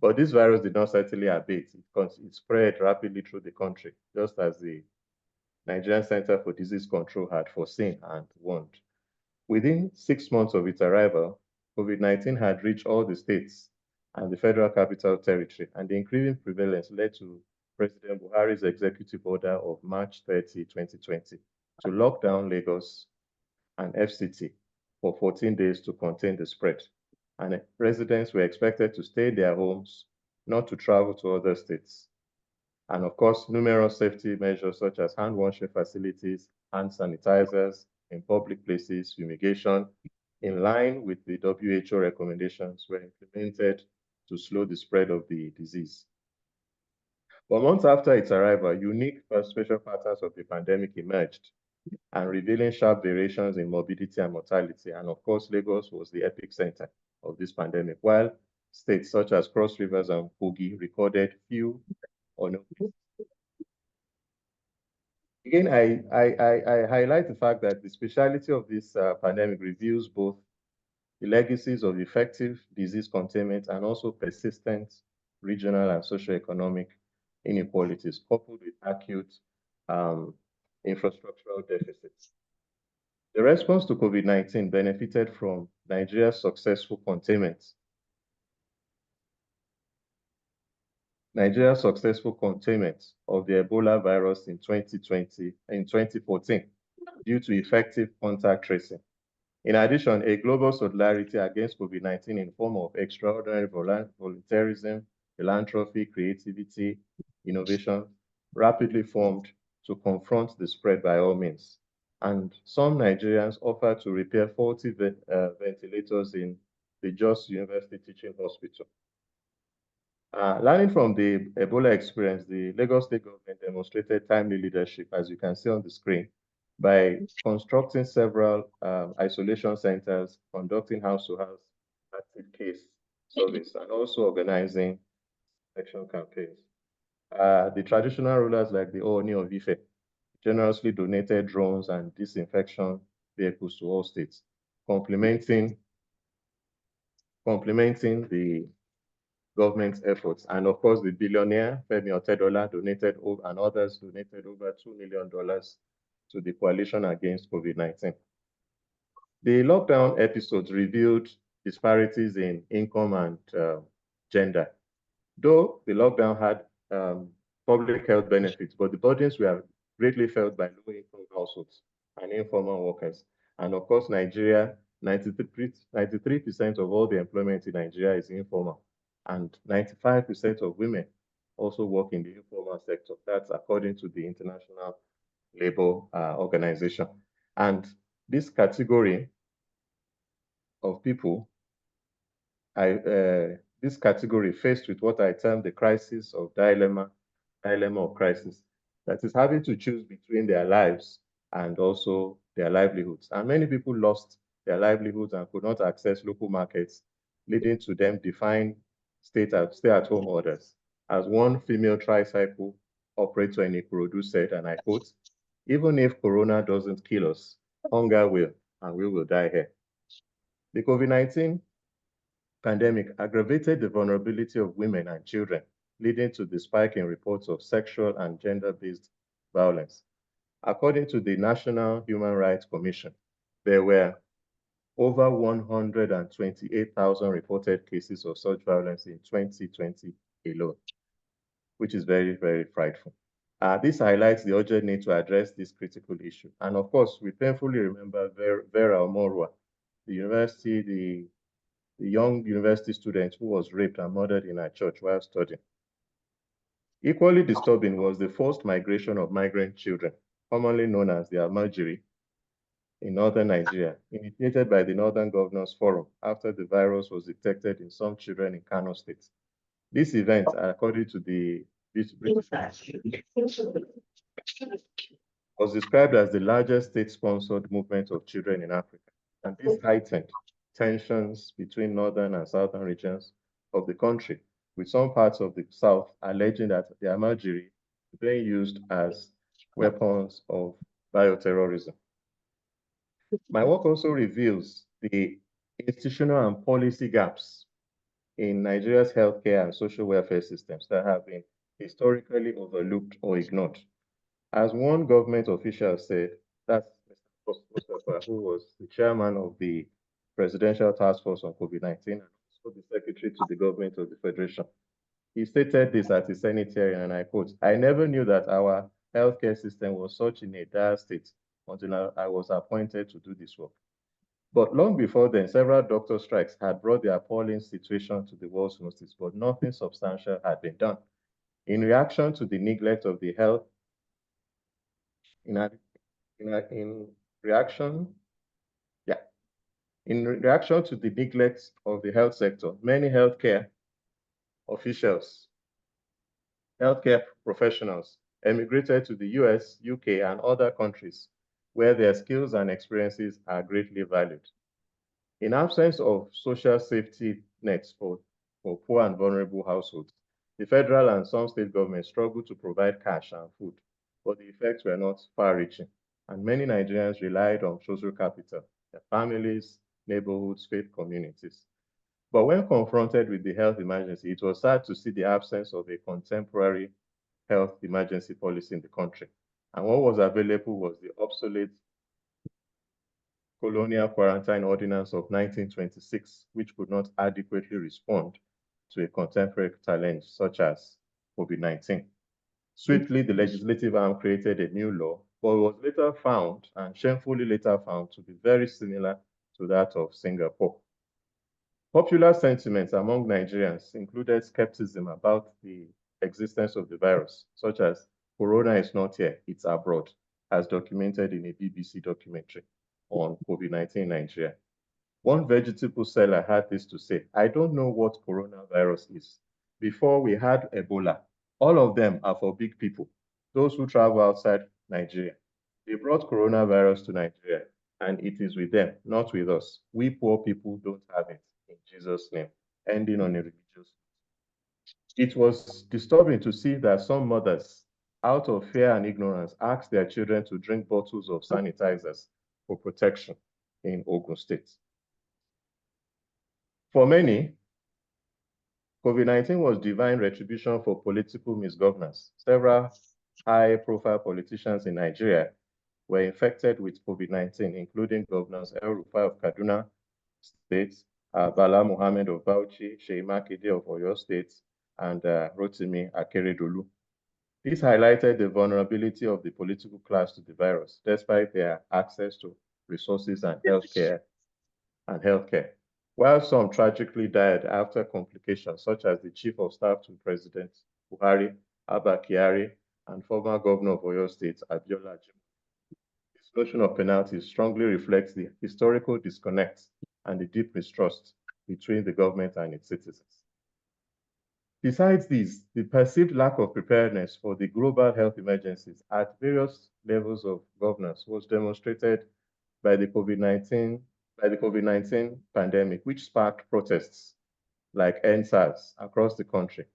But this virus did not certainly abate. It spread rapidly through the country, just as the Nigerian Center for Disease Control had foreseen and warned. Within 6 months of its arrival, COVID-19 had reached all the states and the Federal Capital Territory, and the increasing prevalence led to President Buhari's executive order of March 30, 2020, to lock down Lagos and FCT for 14 days to contain the spread. And residents were expected to stay in their homes, not to travel to other states. And of course, numerous safety measures such as hand washing facilities, hand sanitizers in public places, fumigation, in line with the WHO recommendations, were implemented to slow the spread of the disease. But months after its arrival, unique spatial patterns of the pandemic emerged and revealing sharp variations in morbidity and mortality. And of course, Lagos was the epicenter of this pandemic, while states such as Cross Rivers and Kogi recorded few or no cases. Again, I highlight the fact that the speciality of this pandemic reveals both the legacies of effective disease containment and also persistent regional and socioeconomic inequalities, coupled with acute infrastructural deficits. The response to COVID-19 benefited from Nigeria's successful containment. Nigeria's successful containment of the Ebola virus in 2014 due to effective contact tracing. In addition, a global solidarity against COVID-19 in the form of extraordinary volunteerism, philanthropy, creativity, innovation rapidly formed to confront the spread by all means. And some Nigerians offered to repair faulty ventilators in the Jos University Teaching Hospital. Learning from the Ebola experience, the Lagos State government demonstrated timely leadership, as you can see on the screen, by constructing several isolation centers, conducting house-to-house active case surveys, and also organizing action campaigns. The traditional rulers like the Ooni of Ife generously donated drones and disinfection vehicles to all states, complementing the government's efforts. And of course, the billionaire Femi Otedola donated, and others donated over $2 million to the coalition against COVID-19. The lockdown episodes revealed disparities in income and gender. Though the lockdown had public health benefits, but the burdens were greatly felt by low-income households and informal workers. And of course, Nigeria, 93% of all the employment in Nigeria is informal, and 95% of women also work in the informal sector. That's according to the International Labour Organization. And this category of people, this category faced with what I term the crisis of dilemma of crisis, that is having to choose between their lives and also their livelihoods. And many people lost their livelihoods and could not access local markets, leading to them defying stay-at-home orders. As one female tricycle operator in Ikorodu said, and I quote, "Even if Corona doesn't kill us, hunger will, and we will die here." The COVID-19 pandemic aggravated the vulnerability of women and children, leading to the spike in reports of sexual and gender-based violence. According to the National Human Rights Commission, there were over 128,000 reported cases of such violence in 2020 alone, which is very, very frightful. This highlights the urgent need to address this critical issue. And of course, we painfully remember Vera Omorua, the young university student who was raped and murdered in her church while studying. Equally disturbing was the forced migration of migrant children, commonly known as the Almajiri, in northern Nigeria, initiated by the Northern Governors Forum after the virus was detected in some children in Kano State. This event, according to the British, was described as the largest state-sponsored movement of children in Africa, and this heightened tensions between northern and southern regions of the country, with some parts of the south alleging that the Almajiri were being used as weapons of bioterrorism. My work also reveals the institutional and policy gaps in Nigeria's healthcare and social welfare systems that have been historically overlooked or ignored. As one government official said, that's Mr. Mustafa, who was the chairman of the Presidential Task Force on COVID-19 and also the secretary to the government of the Federation. He stated this at his Senate hearing, and I quote, "I never knew that our healthcare system was such in a dire state until I was appointed to do this work. But long before then, several doctor strikes had brought the appalling situation to the world's notice, but nothing substantial had been done. In reaction to the neglect of the health, in reaction to the neglect of the health sector, many healthcare officials, healthcare professionals emigrated to the US, UK, and other countries where their skills and experiences are greatly valued. In absence of social safety nets for poor and vulnerable households, the federal and some state governments struggled to provide cash and food, but the effects were not far-reaching, and many Nigerians relied on social capital, their families, neighborhoods, faith communities. But when confronted with the health emergency, it was sad to see the absence of a contemporary health emergency policy in the country. And what was available was the obsolete Colonial Quarantine Ordinance of 1926, which could not adequately respond to a contemporary challenge such as COVID-19. Swiftly, the legislative arm created a new law, but was later found, and shamefully later found, to be very similar to that of Singapore. Popular sentiments among Nigerians included skepticism about the existence of the virus, such as "Corona is not here, it's abroad," as documented in a BBC documentary on COVID-19 in Nigeria. One vegetable seller had this to say: "I don't know what coronavirus is. Before we had Ebola. All of them are for big people, those who travel outside Nigeria. They brought coronavirus to Nigeria, and it is with them, not with us. We poor people don't have it, in Jesus' name," ending on a religious. It was disturbing to see that some mothers, out of fear and ignorance, asked their children to drink bottles of sanitizers for protection in Ogun State. For many, COVID-19 was divine retribution for political misgovernance. Several high-profile politicians in Nigeria were infected with COVID-19, including Governors El-Rufai of Kaduna State, Bala Mohammed of Bauchi, Seyi Makinde of Oyo State, and Rotimi Akeredolu. This highlighted the vulnerability of the political class to the virus, despite their access to resources and healthcare. While some tragically died after complications, such as the Chief of Staff to President Buhari, Abba Kyari, and former Governor of Oyo State, Abiola Ajimobi. This notion of penalty strongly reflects the historical disconnect and the deep mistrust between the government and its citizens. Besides these, the perceived lack of preparedness for the global health emergencies at various levels of governance was demonstrated by the COVID-19 pandemic, which sparked protests like EndSARS across the country.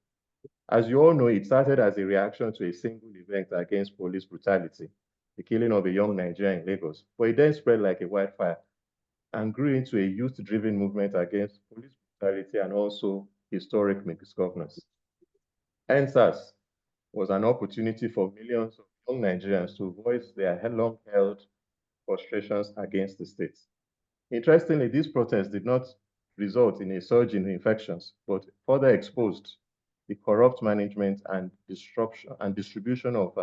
As you all know, it started as a reaction to a single event against police brutality, the killing of a young Nigerian in Lagos, but it then spread like a wildfire and grew into a youth-driven movement against police brutality and also historic misgovernance. EndSARS was an opportunity for millions of young Nigerians to voice their long-held frustrations against the state. Interestingly, these protests did not result in a surge in infections, but further exposed the corrupt management and distribution of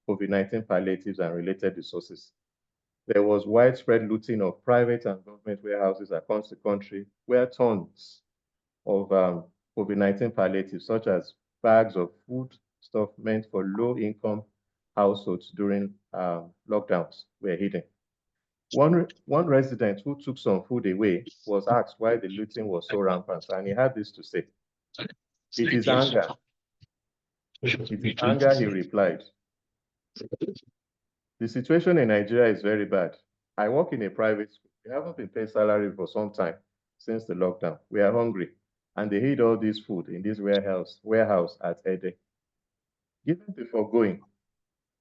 COVID-19 palliatives and related resources. There was widespread looting of private and government warehouses across the country, where tons of COVID-19 palliatives, such as bags of food stuff meant for low-income households during lockdowns, were hidden. One resident who took some food away was asked why the looting was so rampant, and he had this to say: "It is anger. It is anger," he replied. "The situation in Nigeria is very bad. I work in a private school. We haven't been paid salary for some time since the lockdown. We are hungry, and they hid all this food in this warehouse at Ede." Given the foregoing,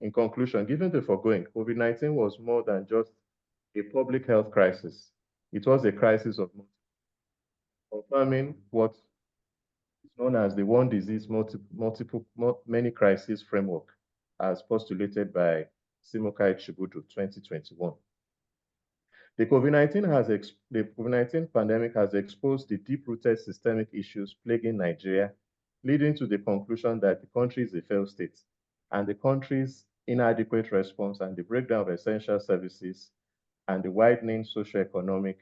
in conclusion, given the foregoing, COVID-19 was more than just a public health crisis. It was a crisis of confirming what is known as the one disease, many crises framework, as postulated by Simokai Chibudu, 2021. The COVID-19 pandemic has exposed the deep-rooted systemic issues plaguing Nigeria, leading to the conclusion that the country is a failed state, and the country's inadequate response and the breakdown of essential services and the widening socioeconomic,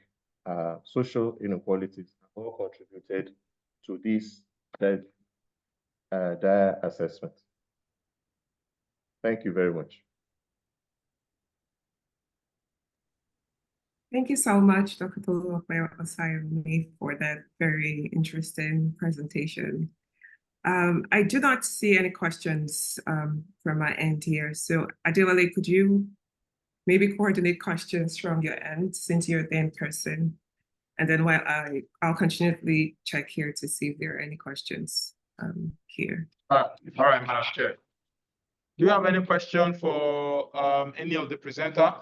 social inequalities have all contributed to this dire assessment. Thank you very much. Thank you so much, Dr. Tolulope Osayemi, for that very interesting presentation. I do not see any questions from my end here. So Adewale, could you maybe coordinate questions from your end since you're there in person? And then while I'll continually check here to see if there are any questions here. All right, Madam Chair. Do you have any question for any of the presenter?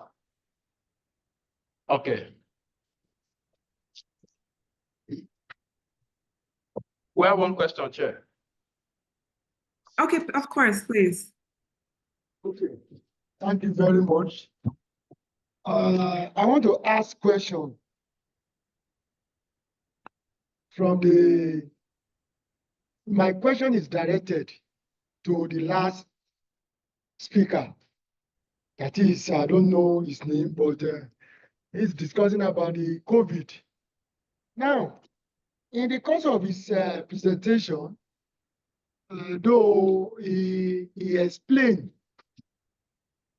Okay. We have one question, Chair. Okay, of course, please. Okay, thank you very much. I want to ask question from my question is directed to the last speaker. That is, I don't know his name, but he's discussing about the COVID. Now, in the course of his presentation, though he explained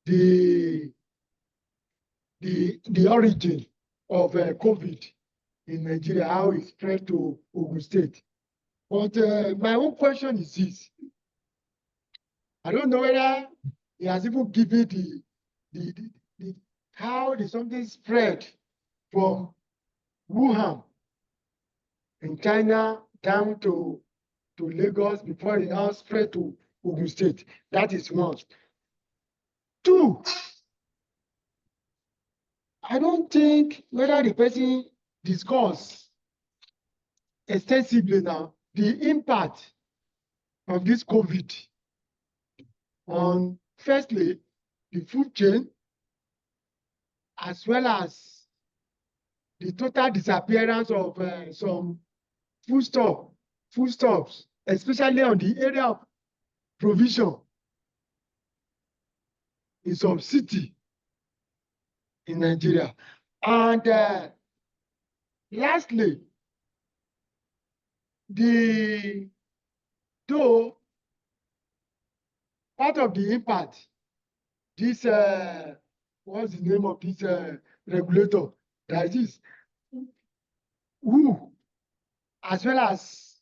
the origin of COVID in Nigeria, how it spread to Ogun State. But my own question is this: I don't know whether he has even given how something spread from Wuhan in China down to Lagos before it now spread to Ogun State. That is one. Two, I don't think whether the person discussed extensively now the impact of this COVID on, firstly, the food chain, as well as the total disappearance of some foodstuffs, especially on the area of provision in some city in Nigeria. And lastly, though part of the impact, this what's the name of this regulator? That is who, as well as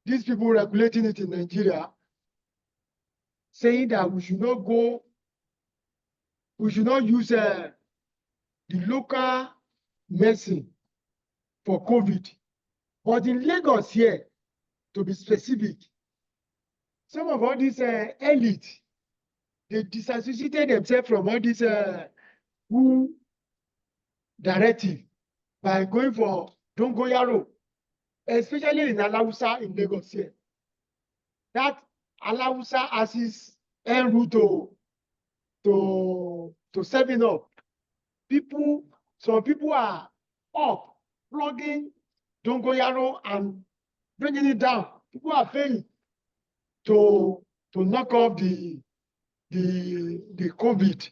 these people regulating it in Nigeria, saying that we should not use the local medicine for COVID. But in Lagos here, to be specific, some of all these elite, they disassociated themselves from all this WHO directive by going for Dongoyaro, especially in Alausa in Lagos here. That Alausa has his en route to 7-Up. Some people are up, plugging Dongoyaro and bringing it down. People are paying to knock off the COVID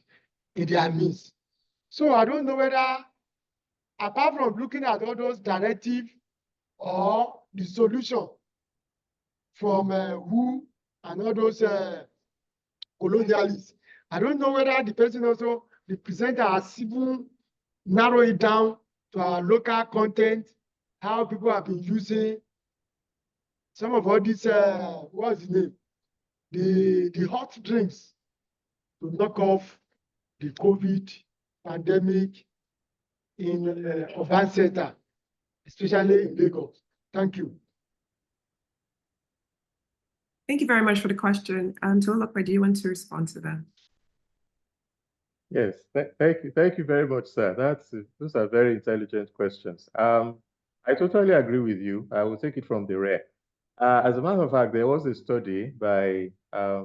in their midst. So I don't know whether, apart from looking at all those directives or the solution from WHO and all those colonialists, I don't know whether the person also, the presenter has even narrowed it down to our local content, how people have been using some of all these, what's the name? The hot drinks to knock off the COVID pandemic in urban center, especially in Lagos. Thank you. Thank you very much for the question. Tolulope, do you want to respond to that? Yes, thank you very much, sir. Those are very intelligent questions. I totally agree with you. I will take it from the rear. As a matter of fact, there was a study by a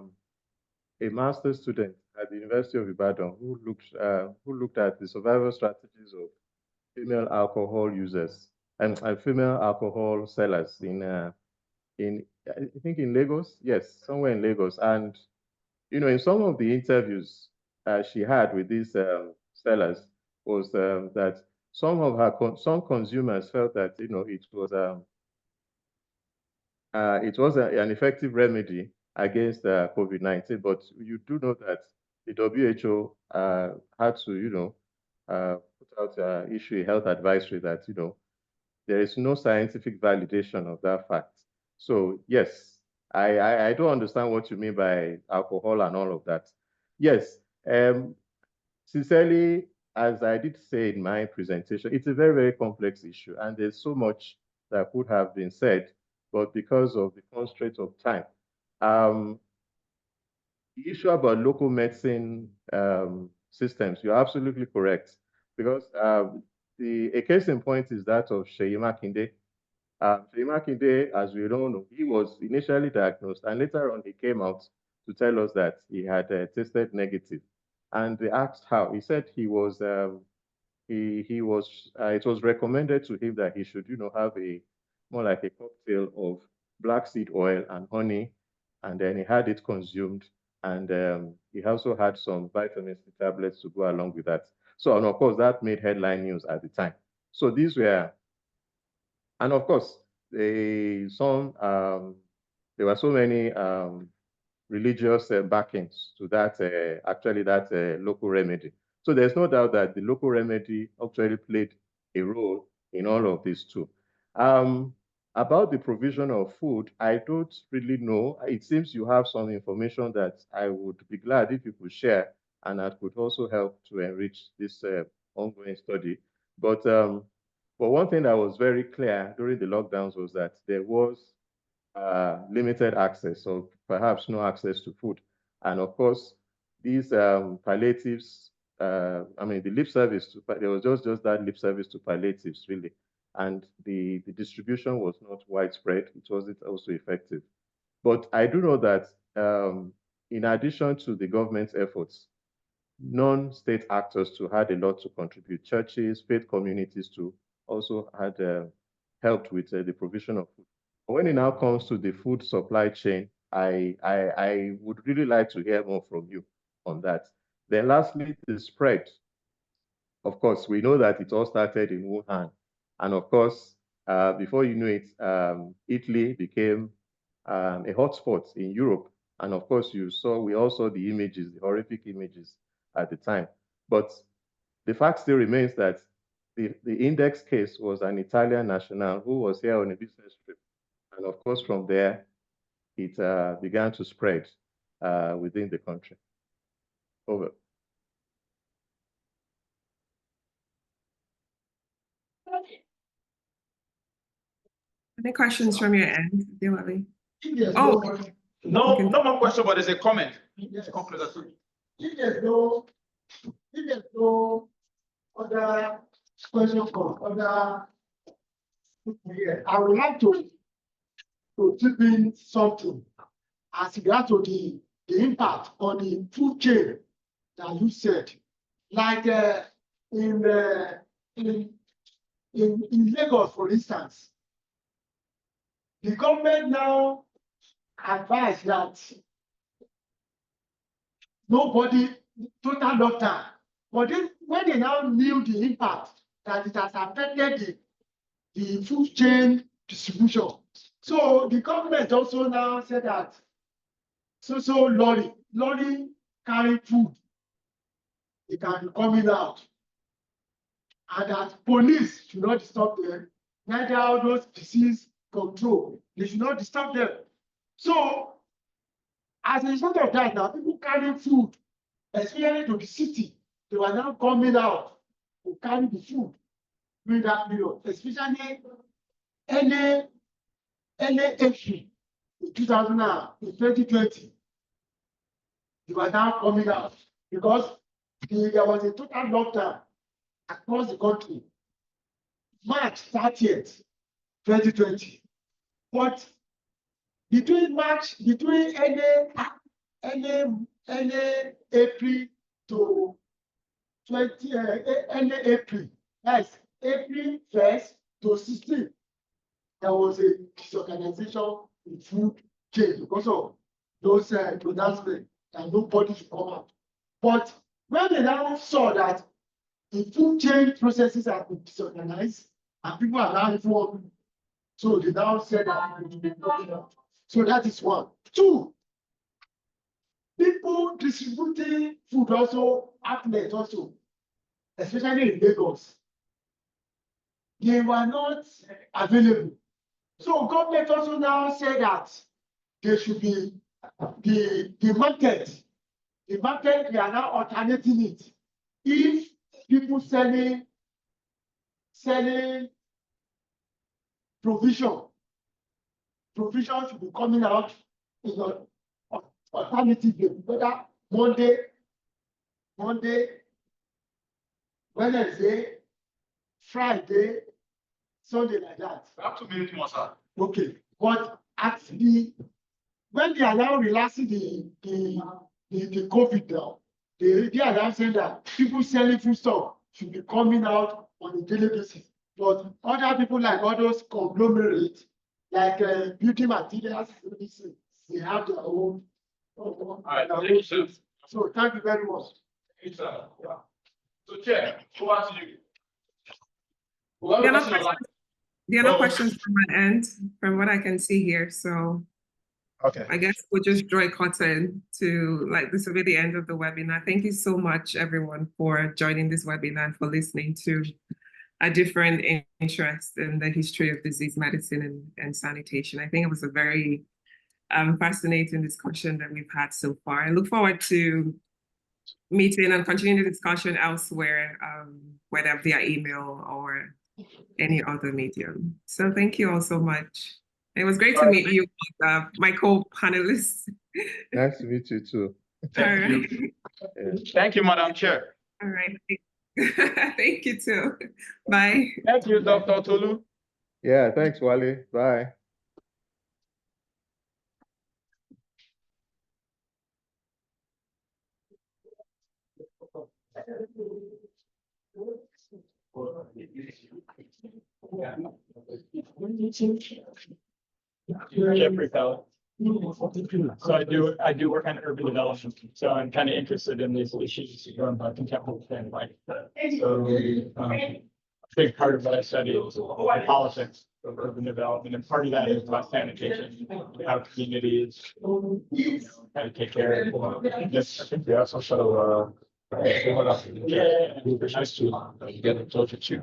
master's student at the University of Ibadan who looked at the survival strategies of female alcohol users and female alcohol sellers in I think in Lagos, yes, somewhere in Lagos. And in some of the interviews she had with these sellers was that some consumers felt that it was an effective remedy against COVID-19, but you do know that the WHO had to put out issue a health advisory that there is no scientific validation of that fact. So yes, I don't understand what you mean by alcohol and all of that. Yes, sincerely, as I did say in my presentation, it's a very, very complex issue, and there's so much that could have been said, but because of the constraints of time, the issue about local medicine systems, you're absolutely correct, because a case in point is that of Seyi Makinde. Seyi Makinde, as we all know, he was initially diagnosed, and later on he came out to tell us that he had tested negative. And they asked how. He said it was recommended to him that he should, have more like a cocktail of black seed oil and honey, and then he had it consumed. And he also had some vitamin C tablets to go along with that. So, and of course, that made headline news at the time. So these were, and of course, there were so many religious backings to that, that local remedy. So there's no doubt that the local remedy actually played a role in all of this too. About the provision of food, I don't really know. It seems you have some information that I would be glad if you could share, and that could also help to enrich this ongoing study. But one thing that was very clear during the lockdowns was that there was limited access, or perhaps no access to food. And of course, these palliatives, the lip service, there was just that lip service to palliatives, really. And the distribution was not widespread. It wasn't also effective. But I do know that in addition to the government's efforts, non-state actors too had a lot to contribute. Churches, faith communities too also had helped with the provision of food. When it now comes to the food supply chain, I would really like to hear more from you on that. Then lastly, the spread. Of course, we know that it all started in Wuhan. And of course, before you know it, Italy became a hotspot in Europe. And of course, we all saw the images, the horrific images at the time. But the fact still remains that the index case was an Italian national who was here on a business trip. And of course, from there, it began to spread within the country. Over. Any questions from your end, Diwali? Yes, Oh, No more question, but there's a comment. Yes. Conclude that. If there's no other question from other, I would like to chip in something as regard to the impact on the food chain that you said, like in Lagos, for instance, the government now advised that nobody, total lockdown But then when they now knew the impact that it has affected the food chain distribution, so the government also now said that so lorry carry food, it can be coming out, and that police should not disturb them, neither all those disease control, they should not disturb them. So as a result of that, now people carry food, especially to the city, they were now coming out to carry the food during that period, especially early April in 2020. They were now coming out because there was a total lockdown across the country, March 30th, 2020. But between early April to early April, that's April 1st to 16th, there was a disorganization in food chain because of those pronouncements that nobody should come out. But when they now saw that the food chain processes have been disorganized and people are now informed, so they now said that. So that is one. Two, people distributing food also, outlets also, especially in Lagos, they were not available. So government also now said that there should be the market. The market, they are now alternating it. If people selling provision should be coming out in an alternative day, whether Monday, Wednesday, Friday, Sunday, like that. Up to minute more, sir. Okay, but when they are now relaxing the COVID now, they are now saying that people selling food stuff should be coming out on a daily basis. But other people like all those conglomerates, like building materials, they have their own. All right, thank you, sir. So thank you very much. Thank you, sir. Yeah. So, Chair, over to you. There are no questions from my end, from what I can see here. So Okay. I guess we'll just draw a curtain to, like, this will be the end of the webinar. Thank you so much, everyone, for joining this webinar and for listening to a different interest in the history of disease medicine and sanitation. I think it was a very fascinating discussion that we've had so far. I look forward to meeting and continuing the discussion elsewhere, whether via email or any other medium. So thank you all so much. It was great to meet you, my co-panelists. Nice to meet you too. All right. Thank you, Madam Chair. All right. Thank you too. Bye. Thank you, Dr. Tolu. Yeah, thanks, Wale. Bye. Jeffrey Pell. So I do work on urban development. So I'm kind of interested in these issues from a contemporary standpoint. So a big part of what I study is the politics of urban development, and part of that is about sanitation, how communities kind of take care of this. I think we also show. Yeah, nice to get in touch with you.